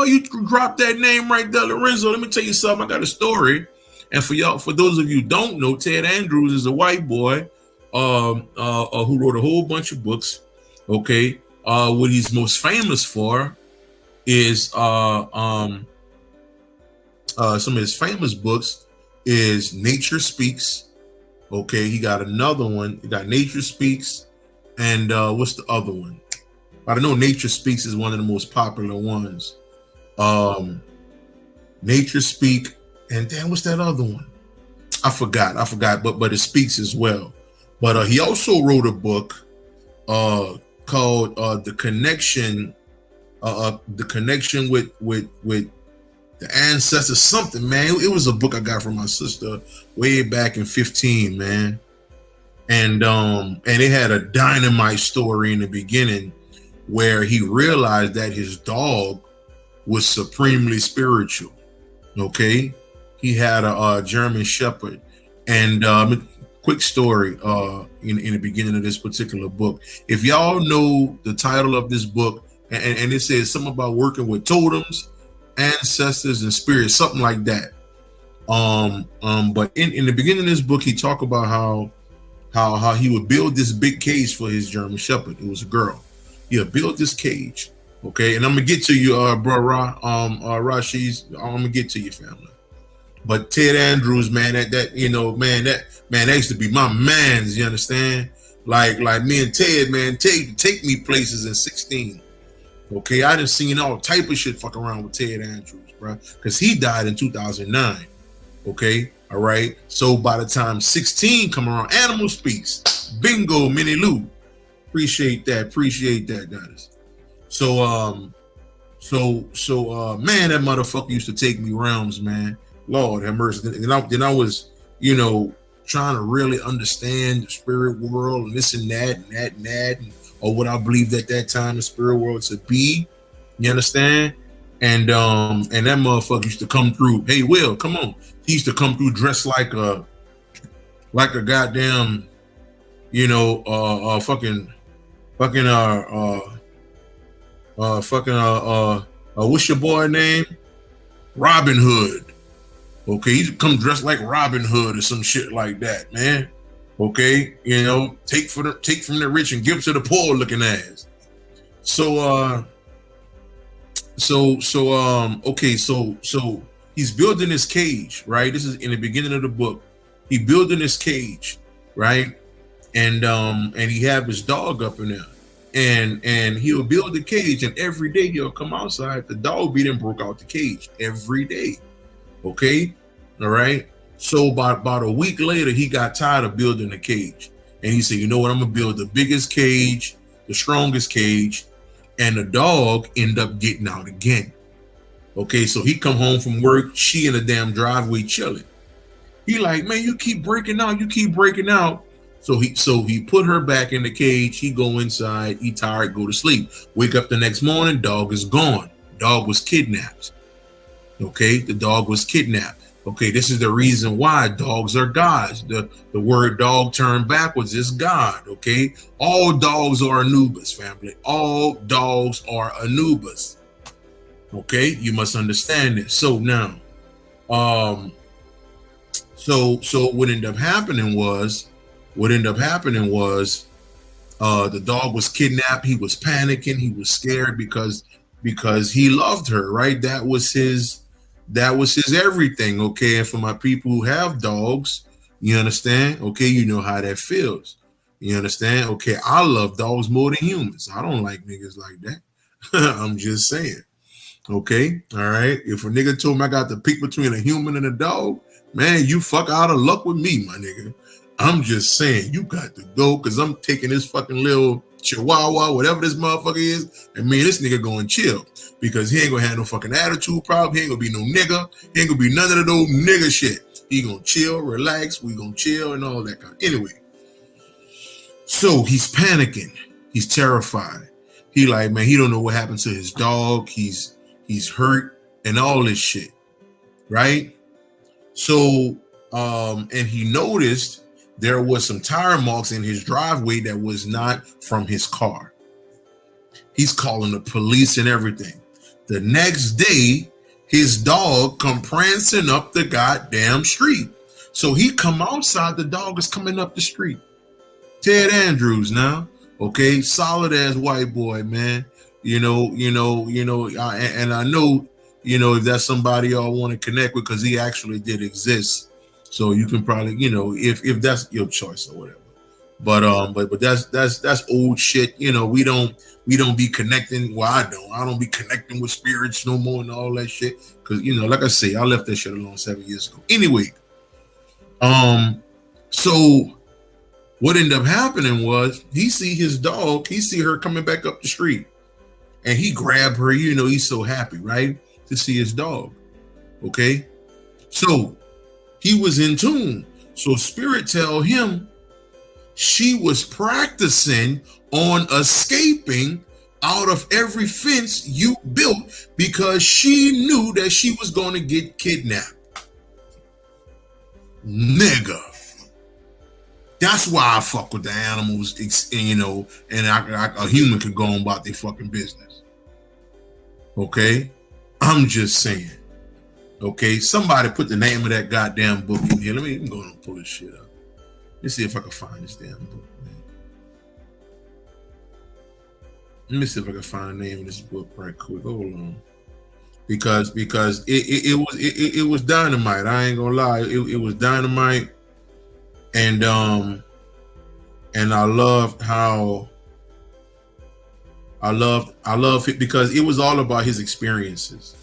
you dropped that name right there, Lorenzo. Let me tell you something. I got a story. And for those of you who don't know, Ted Andrews is a white boy who wrote a whole bunch of books. Okay. What he's most famous for is some of his famous books is Nature Speaks. Okay, he got another one. He got Nature Speaks, and what's the other one? I don't know. Nature Speaks is one of the most popular ones. Nature Speak, and then what's that other one? I forgot. But it speaks as well. But he also wrote a book called The Connection. The Connection with the Ancestors, something, man. It was a book I got from my sister way back in 15, man. And it had a dynamite story in the beginning where he realized that his dog was supremely spiritual. Okay, he had a German Shepherd, and quick story in the beginning of this particular book. If y'all know the title of this book, and it says something about working with totems, ancestors, and spirits, something like that. But in the beginning of this book, he talked about how he would build this big cage for his German Shepherd. It was a girl. He'll build this cage. Okay, and I'm gonna get to you, bro, Rashi's. I'm gonna get to your family. But Ted Andrews, man, that used to be my man's. You understand? Like me and Ted, man, take me places in 16. Okay, I done seen all type of shit fuck around with Ted Andrews, bro, because he died in 2009. Okay, all right. So by the time 16 come around, Animal Speaks, bingo, Minnie Lou. Appreciate that, guys. So man, that motherfucker used to take me realms, man. Lord have mercy. Then I was, trying to really understand the spirit world and this and that, or what I believed at that time the spirit world to be. You understand? And that motherfucker used to come through. Hey, Will, come on. He used to come through dressed like a goddamn, what's your boy name? Robin Hood. Okay, he come dressed like Robin Hood or some shit like that, man. Okay, take from the rich and give to the poor looking ass. So he's building this cage, right? This is in the beginning of the book. He building this cage, right? And he have his dog up in there. And he'll build the cage, and every day he'll come outside. The dog beat and broke out the cage every day. Okay, all right. So about a week later, he got tired of building the cage, and he said, "You know what? I'm gonna build the biggest cage, the strongest cage." And the dog ended up getting out again. Okay, so he come home from work, she in the damn driveway chilling. He like, "Man, you keep breaking out. So he put her back in the cage. He go inside, he tired, go to sleep. Wake up the next morning, dog is gone. Dog was kidnapped. Okay, the dog was kidnapped. Okay, this is the reason why dogs are gods. The word dog turned backwards is God. Okay, all dogs are Anubis, family. All dogs are Anubis. Okay, you must understand this. So now, um, so what ended up happening was, the dog was kidnapped. He was panicking. He was scared because he loved her. Right, that was his everything. Okay, and for my people who have dogs, you understand? Okay, you know how that feels. You understand? Okay, I love dogs more than humans. I don't like niggas like that. I'm just saying. Okay, all right. If a nigga told me I got to pick between a human and a dog, man, you fuck out of luck with me, my nigga. I'm just saying, you got to go because I'm taking this fucking little chihuahua, whatever this motherfucker is, and me and this nigga going chill because he ain't gonna have no fucking attitude problem. He ain't gonna be no nigga. He ain't gonna be none of those nigga shit. He gonna chill, relax. We gonna chill and all that kind. Anyway, so he's panicking. He's terrified. He like, man, he don't know what happened to his dog. He's hurt and all this shit, right? So, and he noticed there was some tire marks in his driveway that was not from his car. He's calling the police and everything. The next day, his dog come prancing up the goddamn street. So he come outside, the dog is coming up the street. Ted Andrews now, okay, solid ass white boy, man. And I know, if that's somebody y'all want to connect with, because he actually did exist. So you can probably, if that's your choice or whatever. But that's old shit. We don't be connecting. Well, I don't be connecting with spirits no more and all that shit. Because like I say, I left that shit alone 7 years ago. Anyway, so what ended up happening was he see his dog, he see her coming back up the street. And he grabbed her, he's so happy, right? To see his dog. Okay. So he was in tune. So spirit tell him she was practicing on escaping out of every fence you built because she knew that she was going to get kidnapped. Nigga. That's why I fuck with the animals, and a human can go on about their fucking business. Okay, I'm just saying. Okay, somebody put the name of that goddamn book in here. Let me go and pull this shit up. Let's see if I can find this damn book, man. Let me see if I can find the name of this book right quick. Hold on, because it was dynamite. I ain't gonna lie, it was dynamite, and I loved how. I love it because it was all about his experiences.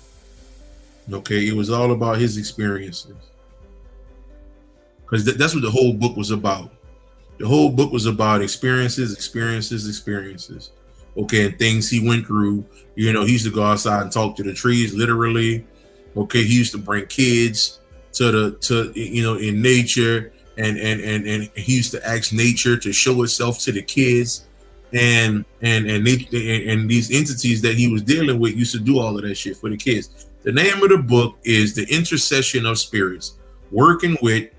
Okay, it was all about his experiences. Because that's what the whole book was about. The whole book was about experiences. Okay, and things he went through. He used to go outside and talk to the trees, literally. Okay, he used to bring kids in nature, and he used to ask nature to show itself to the kids. And these entities that he was dealing with used to do all of that shit for the kids. The name of the book is The Intercession of Spirits, working with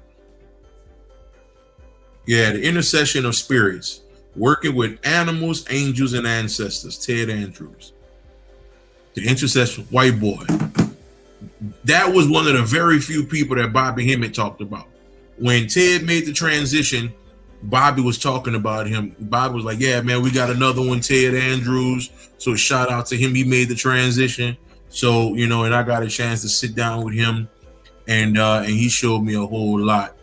the intercession of spirits, working with animals, angels, and ancestors. Ted Andrews. The intercession, white boy. That was one of the very few people that Bobby Hemmett talked about. When Ted made the transition, Bobby was talking about him. Bobby was like, yeah, man, we got another one, Ted Andrews. So shout out to him. He made the transition. So, and I got a chance to sit down with him, and he showed me a whole lot,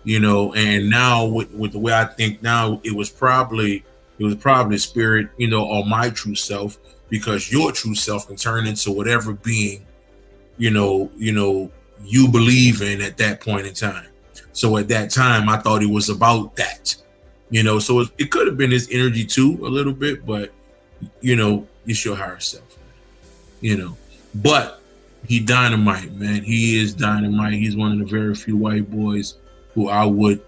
and now with the way I think now, it was probably spirit, or my true self, because your true self can turn into whatever being, you believe in at that point in time. So at that time, I thought it was about that, so it could have been his energy too, a little bit, but, it's your higher self, but he dynamite, man. He is dynamite. He's one of the very few white boys who I would,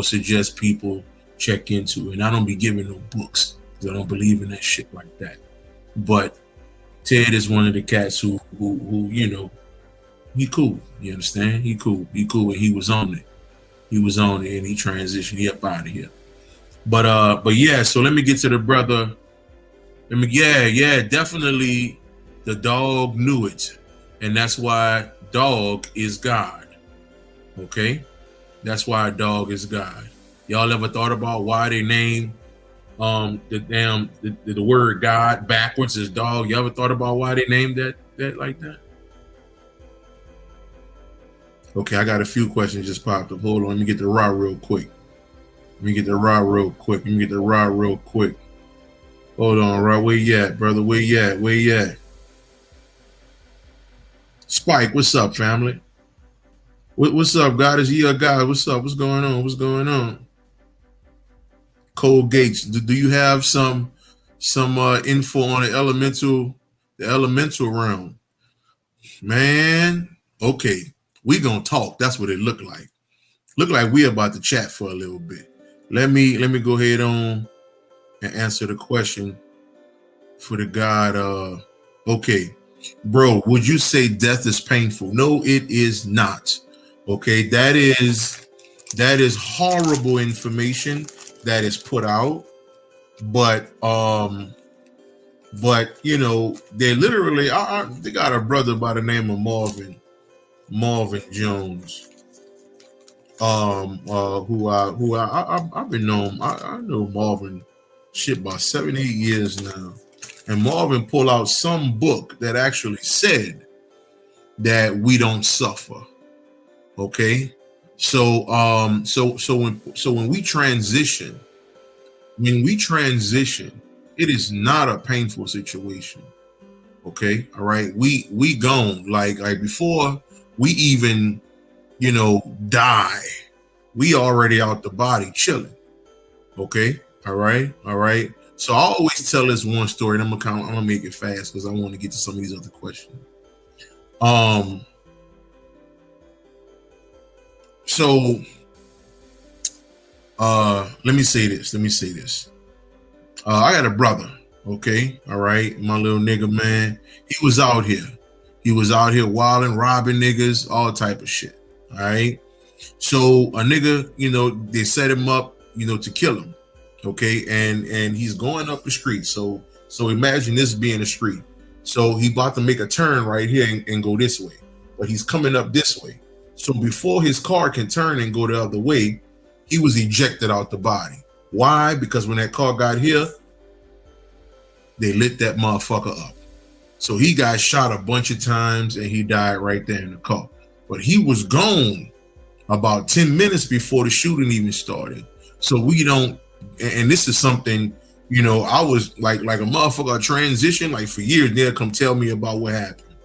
suggest people check into. And I don't be giving no books because I don't believe in that shit like that. But Ted is one of the cats who he cool. You understand? He cool. And he was on it. And he transitioned. He up out of here. But yeah, so let me get to the brother. Definitely The dog knew it. And that's why dog is God. Okay? That's why a dog is God. Y'all ever thought about why they name the word God backwards is dog? You ever thought about why they named that like that? Okay, I got a few questions just popped up. Hold on, let me get the raw real quick. Hold on, right? Where you at, brother? Where you at? Spike, what's up, family? What's up, God? Is he a God? What's up? What's going on? Cole Gates, do you have some info on the elemental realm? Man, okay, we gonna talk. That's what it looked like. Look like we about to chat for a little bit. Let me go ahead on and answer the question for the God. Okay, bro, would you say death is painful? No, it is not. Okay, that is horrible information that is put out, but you know, they literally they got a brother by the name of Marvin Jones, who I've been known. I know Marvin shit about 7-8 years now, and Marvin pulled out some book that actually said that we don't suffer. Okay, so when we transition, it is not a painful situation. Okay, all right, we gone like before we even die, we already out the body chilling. Okay, all right. So I always tell this one story, and I'm gonna make it fast because I want to get to some of these other questions. So let me say this. I got a brother, okay, all right, my little nigga, man. He was out here wilding, robbing niggas, all type of shit. All right. So a nigga, they set him up, to kill him. Okay, and he's going up the street. So imagine this being a street. So he about to make a turn right here and go this way, but he's coming up this way. So before his car can turn and go the other way, he was ejected out the body. Why? Because when that car got here, they lit that motherfucker up. So he got shot a bunch of times and he died right there in the car. But he was gone about 10 minutes before the shooting even started. So we don't, and this is something, I was like a motherfucker transition, like for years, they'll come tell me about what happened.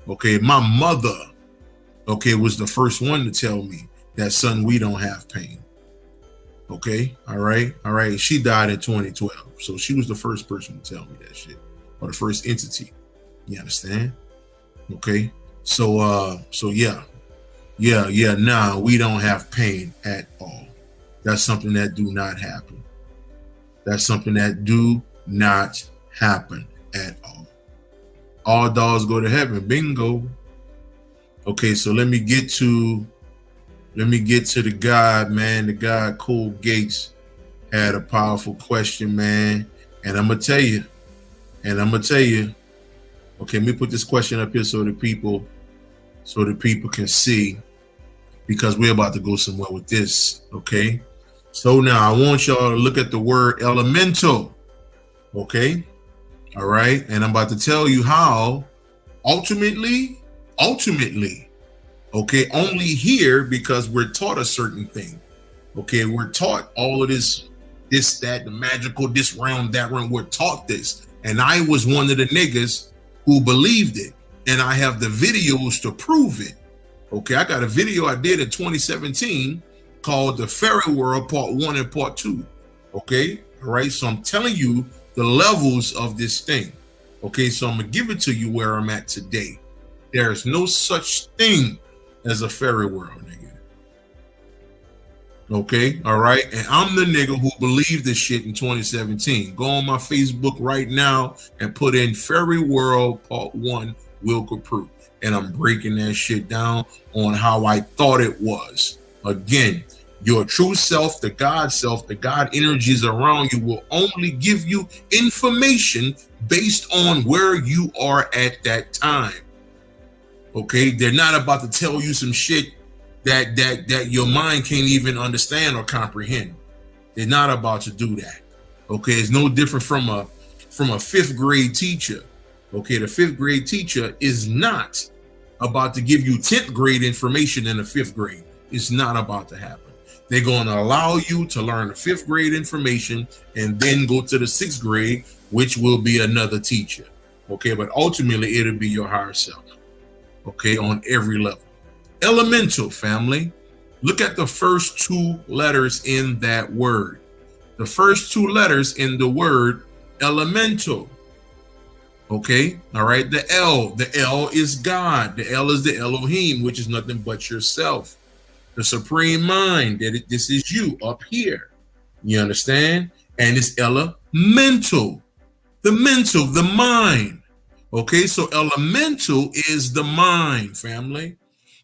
Okay, my mother, was the first one to tell me that, son, we don't have pain. Okay, all right. She died in 2012, so she was the first person to tell me that shit, or the first entity. You understand? Okay, so yeah. Nah, we don't have pain at all. That's something that do not happen. At all. All dogs go to heaven. Bingo. Okay, so let me get to the God, man. The God Cole Gates had a powerful question, man. And I'm gonna tell you. Okay, let me put this question up here so the people can see, because we're about to go somewhere with this. Okay. So now I want y'all to look at the word elemental. Okay. All right. And I'm about to tell you how ultimately, okay, only here because we're taught a certain thing. Okay, we're taught all of this, that, the magical, this realm, that realm. We're taught this. And I was one of the niggas who believed it. And I have the videos to prove it. Okay, I got a video I did in 2017 called The Fairy World Part 1 and Part 2. Okay, all right. So I'm telling you the levels of this thing. Okay, so I'm gonna give it to you where I'm at today. There's no such thing as a fairy world, nigga. Okay, all right. And I'm the nigga who believed this shit in 2017. Go on my Facebook right now and put in Fairy World Part 1 Will Copprue. And I'm breaking that shit down on how I thought it was. Again, Your true self, the God energies around you will only give you information based on where you are at that time. Okay, they're not about to tell you some shit that your mind can't even understand or comprehend. They're not about to do that. Okay, it's no different from a fifth grade teacher. Okay, the fifth grade teacher is not about to give you 10th grade information in the fifth grade. It's not about to happen. They're going to allow you to learn the fifth grade information and then go to the sixth grade, which will be another teacher. Okay, but ultimately it'll be your higher self. Okay, on every level. Elemental, family. Look at the first two letters in that word. The first two letters in the word elemental. Okay, all right. The L is God. The L is the Elohim, which is nothing but yourself. The supreme mind, this is you up here. You understand? And it's elemental. The mental, the mind. Okay, so elemental is the mind, family.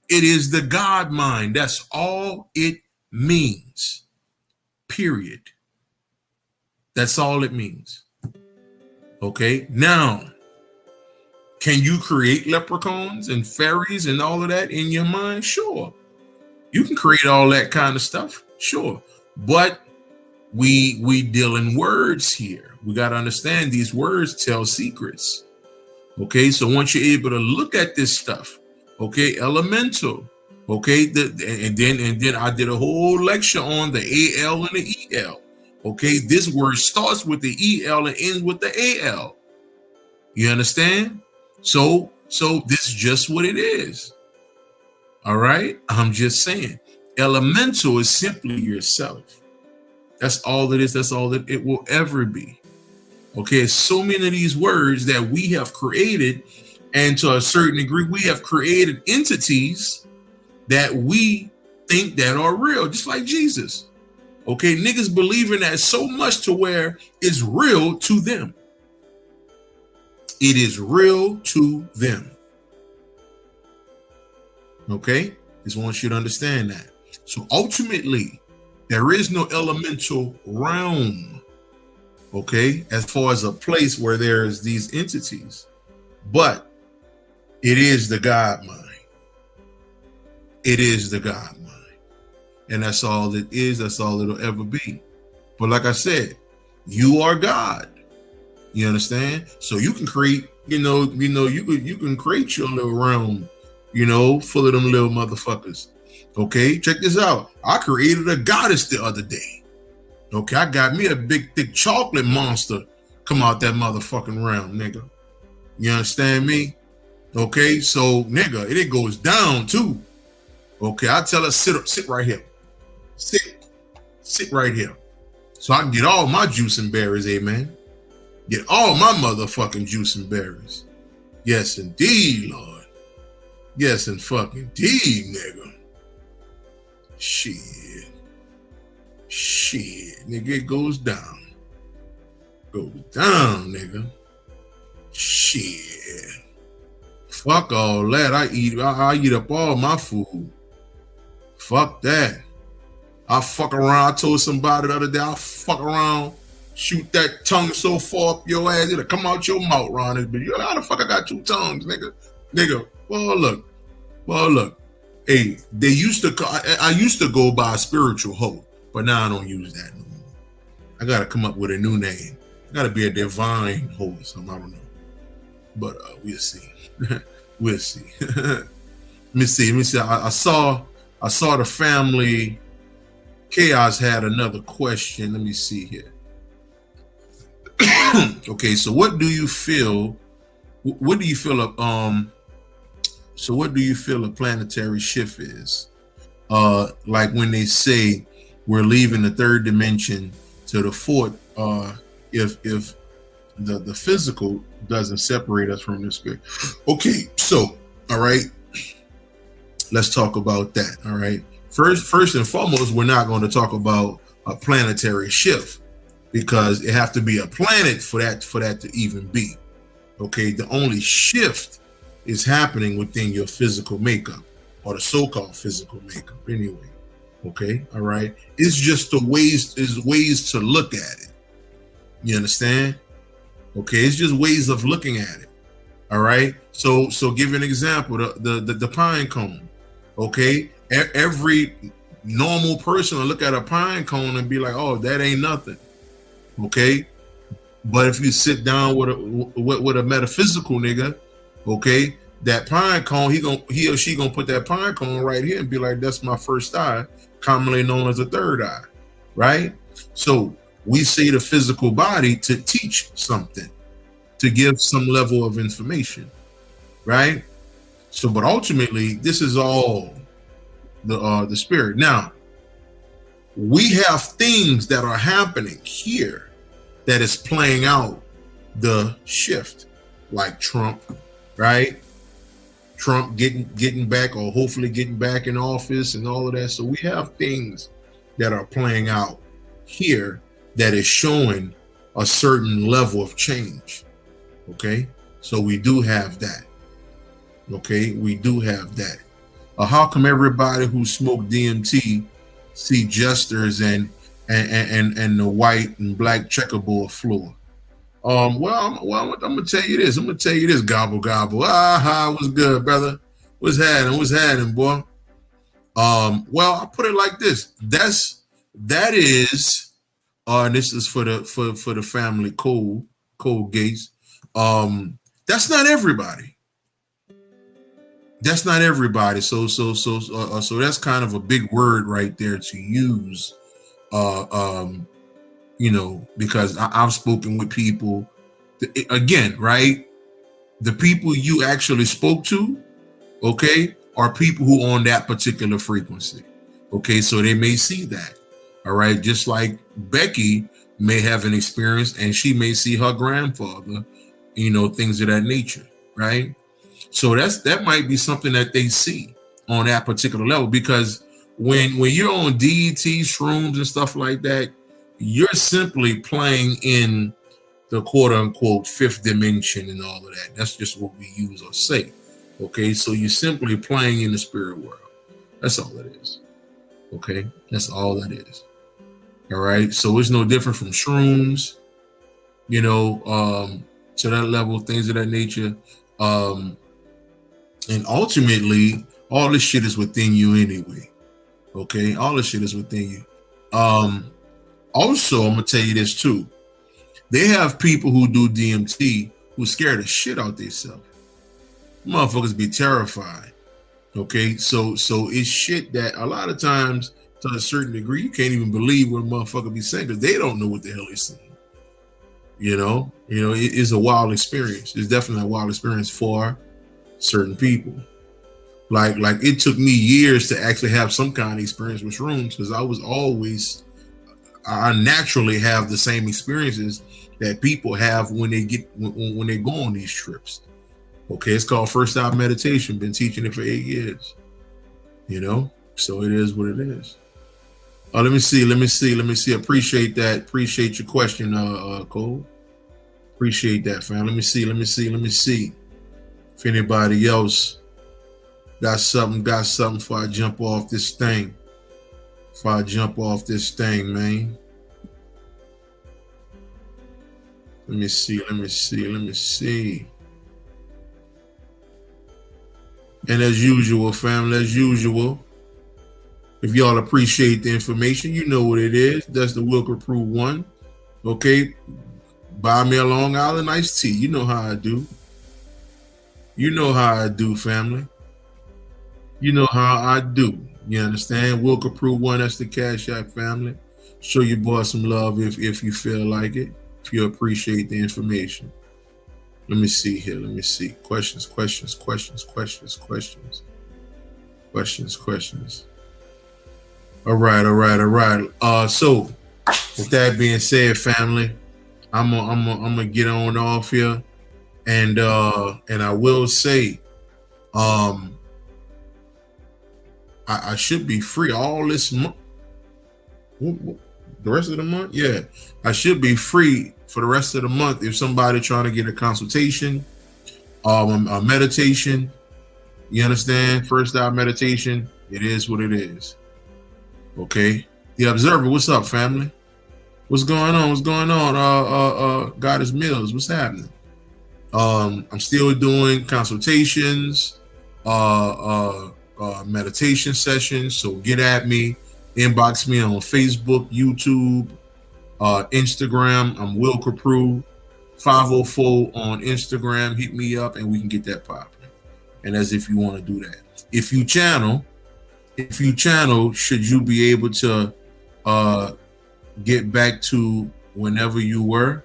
It is the God mind. That's all it means. Period. That's all it means. Okay, now, can you create leprechauns and fairies and all of that in your mind? Sure. You can create all that kind of stuff. Sure. But we deal in words here. We got to understand these words tell secrets. Okay, so once you're able to look at this stuff, okay, elemental, okay, and then I did a whole lecture on the AL and the EL. Okay, this word starts with the EL and ends with the AL. You understand? So this is just what it is. All right, I'm just saying, elemental is simply yourself. That's all it is. That's all that it will ever be. Okay, so many of these words that we have created, and to a certain degree, we have created entities that we think that are real, just like Jesus. Okay, niggas believe in that so much to where it's real to them. It is real to them. Okay, just want you to understand that. So ultimately, there is no elemental realm. Okay, as far as a place where there's these entities, but it is the God mind. It is the God mind, and that's all it is. That's all it'll ever be. But like I said, you are God. You understand? So you can create, you can create your little realm, full of them little motherfuckers. Okay, check this out. I created a goddess the other day. Okay, I got me a big, thick chocolate monster come out that motherfucking realm, nigga. You understand me? Okay, so, nigga, it goes down, too. Okay, I tell her, sit right here. Sit right here. So I can get all my juice and berries, amen. Get all my motherfucking juice and berries. Yes, indeed, Lord. Yes, and fucking indeed, nigga. Shit, nigga, it goes down. Goes down, nigga. Shit. Fuck all that. I eat up all my food. Fuck that. I fuck around. I told somebody the other day, I'll fuck around, shoot that tongue so far up your ass, it'll come out your mouth, Ron. But you know how the fuck I got two tongues, nigga? Nigga, well look. Hey, I used to go by a spiritual hoe. But now I don't use that no more. I gotta come up with a new name. I gotta be a divine holy, something, I don't know. But we'll see. We'll see. Let me see. I saw the family. Chaos had another question. Let me see here. Okay, so what do you feel a planetary shift is? Like when they say we're leaving the third dimension to the fourth, if the physical doesn't separate us from the spirit. Okay, so all right, let's talk about that. All right, first and foremost, we're not going to talk about a planetary shift because it have to be a planet for that to even be. Okay, the only shift is happening within your physical makeup, or the so-called physical makeup anyway. Okay, all right. It's just the ways to look at it. You understand? Okay, it's just ways of looking at it. All right. So give an example. The pine cone. Okay, every normal person will look at a pine cone and be like, "Oh, that ain't nothing." Okay, but if you sit down with a metaphysical nigga, okay, that pine cone, he or she gonna put that pine cone right here and be like, "That's my first eye," commonly known as a third eye, right? So we see the physical body to teach something, to give some level of information, right? So, but ultimately, this is all the spirit. Now, we have things that are happening here that is playing out the shift, like Trump, right? Trump getting back, or hopefully getting back in office and all of that. So we have things that are playing out here that is showing a certain level of change. Okay, so we do have that. Okay, we do have that. How come everybody who smoked DMT see jesters and the white and black checkerboard floor? Well, I'm gonna tell you this. I'm gonna tell you this. Gobble gobble. What's good, brother? What's happening? What's happening, boy? Well, I'll put it like this. That is, and this is for the family Cole Gates. That's not everybody. That's not everybody. So that's kind of a big word right there to use. Because I've spoken with people. Again, right? The people you actually spoke to, okay, are people who on that particular frequency. Okay, so they may see that. All right, just like Becky may have an experience and she may see her grandfather, things of that nature, right? So that might be something that they see on that particular level, because when you're on DET, shrooms and stuff like that, you're simply playing in the quote unquote fifth dimension and all of that. That's just what we use or say. Okay, so you're simply playing in the spirit world. That's all it is. Okay, that's all that is. All right, so it's no different from shrooms, to that level, things of that nature. And ultimately, all this shit is within you anyway. Okay, all this shit is within you. Also, I'm gonna tell you this too. They have people who do DMT who scare the shit out themselves. Motherfuckers be terrified. Okay, so it's shit that a lot of times, to a certain degree, you can't even believe what a motherfucker be saying, because they don't know what the hell he's saying. It is a wild experience. It's definitely a wild experience for certain people. Like it took me years to actually have some kind of experience with shrooms, because I naturally have the same experiences that people have when they go on these trips. Okay, it's called first eye meditation. Been teaching it for 8 years. So it is what it is. Let me see. Appreciate that. Appreciate your question, Cole. Appreciate that, fam. Let me see. If anybody else got something before I jump off this thing. Man. Let me see. And as usual, family, if y'all appreciate the information, you know what it is. That's the Copprue one. Okay. Buy me a Long Island iced tea. You know how I do. Family. You know how I do. You understand? Copprue one, that's the Cash App, family. Show your boy some love if you feel like it, if you appreciate the information. Let me see here. Questions. All right. So with that being said, family, I'm gonna get on off here, and I will say, I should be free all this month. The rest of the month, yeah, I should be free for the rest of the month. If somebody trying to get a consultation, a meditation, you understand? First eye meditation, it is what it is. Okay. The Observer, what's up, family? What's going on? What's going on? Goddess Mills, what's happening? I'm still doing consultations, meditation sessions. So get at me, inbox me on Facebook, YouTube, Instagram. I'm Will Copprue, 504 on Instagram. Hit me up and we can get that popping. And as if you want to do that. If you channel, should you be able to get back to whenever you were?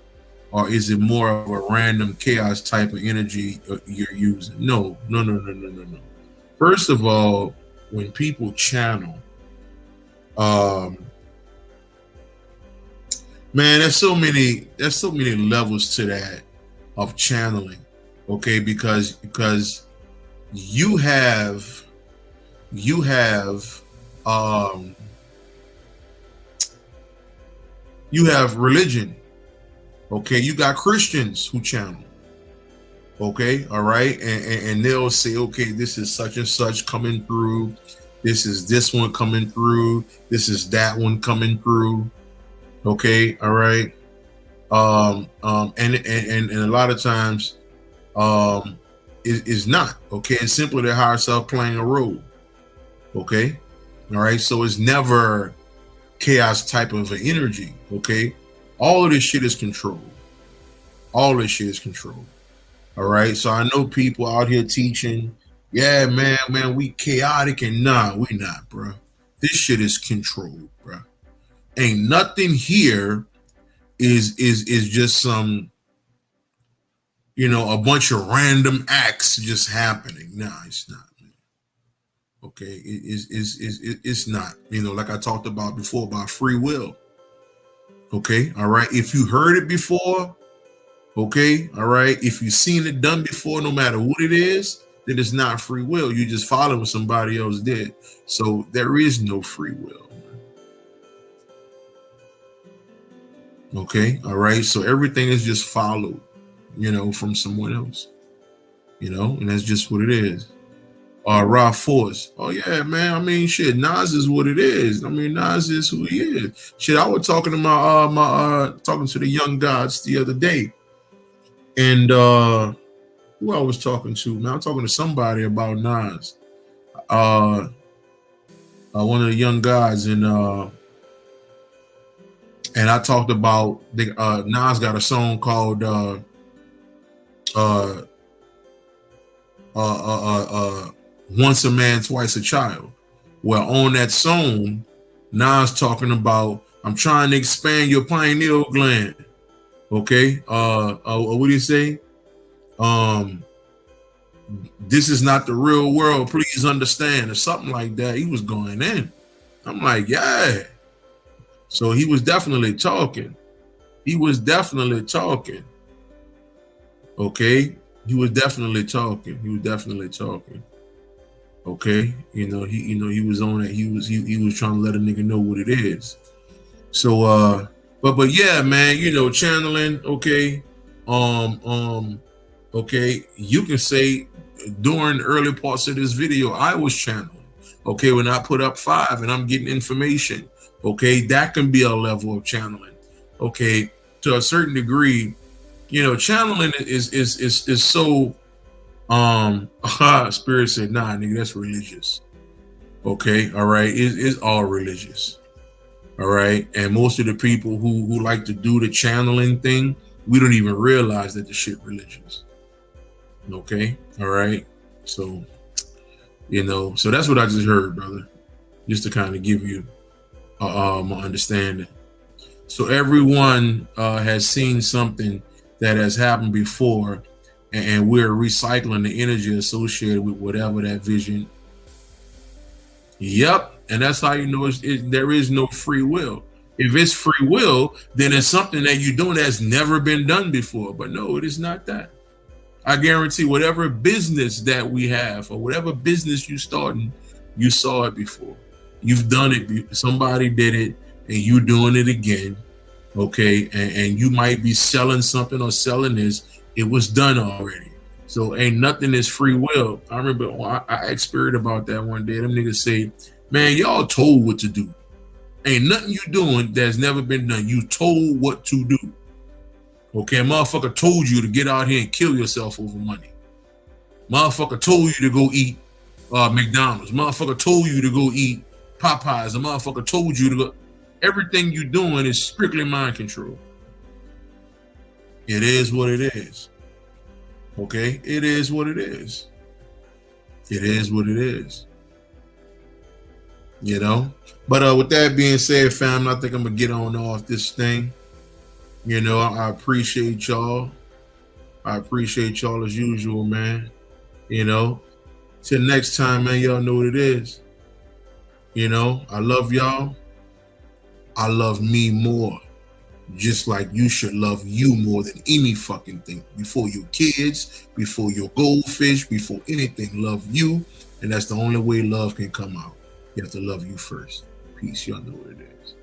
Or is it more of a random chaos type of energy you're using? No. First of all, when people channel, man, there's so many levels to that of channeling. Okay, because you have religion. Okay, you got Christians who channel. Okay, all right, and they'll say, okay, this is such and such coming through. This is this one coming through. This is that one coming through. Okay, all right. And a lot of times, is not. Okay, it's simply their higher self playing a role. Okay, all right. So it's never chaos type of an energy. Okay. All of this shit is controlled. All right. So I know people out here teaching, yeah, man, we chaotic, and nah, we not, bro. This shit is controlled, bro. Ain't nothing here is just some, a bunch of random acts just happening. Nah, it's not, man. Okay, it's not. Like I talked about before about free will. Okay, all right. If you heard it before, okay, all right. If you've seen it done before, no matter what it is, then it's not free will. You just follow what somebody else did. So there is no free will. Okay, all right. So everything is just followed, from someone else, and that's just what it is. Raw Force. Oh yeah, man. I mean, shit. Nas is what it is. I mean, Nas is who he is. Shit. I was talking to talking to the young gods the other day, and who I was talking to, man. I'm talking to somebody about Nas. One of the young gods, and I talked about Nas got a song called Once a Man, Twice a Child. Well, on that song, Nas talking about, I'm trying to expand your pineal gland. Okay. What do you say? This is not the real world. Please understand, or something like that. He was going in. I'm like, yeah. So he was definitely talking. Okay. He was definitely talking. Okay, he was on it. He was trying to let a nigga know what it is. So but yeah, man, channeling. Okay, okay, you can say during the early parts of this video, I was channeling. Okay, when I put up 5 and I'm getting information. Okay, that can be a level of channeling. Okay, to a certain degree, channeling is so. Spirit said, nah, nigga, that's religious. Okay, all right, it's all religious. All right, and most of the people who like to do the channeling thing, we don't even realize that the shit religious. Okay, all right, so so that's what I just heard, brother, just to kind of give you my understanding. So everyone has seen something that has happened before, and we're recycling the energy associated with whatever that vision. Yep, and that's how you know there is no free will. If it's free will, then it's something that you're doing that's never been done before. But no, it is not that. I guarantee whatever business that we have, or whatever business you starting, you saw it before. You've done it. Somebody did it, and you doing it again. Okay, and you might be selling something or selling this. It was done already. So ain't nothing is free will. I remember I experienced about that one day. Them niggas say, man, y'all told what to do. Ain't nothing you doing that's never been done. You told what to do. Okay, motherfucker told you to get out here and kill yourself over money. Motherfucker told you to go eat McDonald's. Motherfucker told you to go eat Popeyes. A motherfucker told you to go. Everything you doing is strictly mind control. It is what it is. Okay, it is what it is. It is what it is. You know. But with that being said, fam, I think I'm gonna get on off this thing. You know, I appreciate y'all. I appreciate y'all as usual, man. You know, till next time, man, y'all know what it is. You know, I love y'all. I love me more. Just like you should love you more than any fucking thing. Before your kids, before your goldfish, before anything, love you. And that's the only way love can come out. You have to love you first. Peace. Y'all know what it is.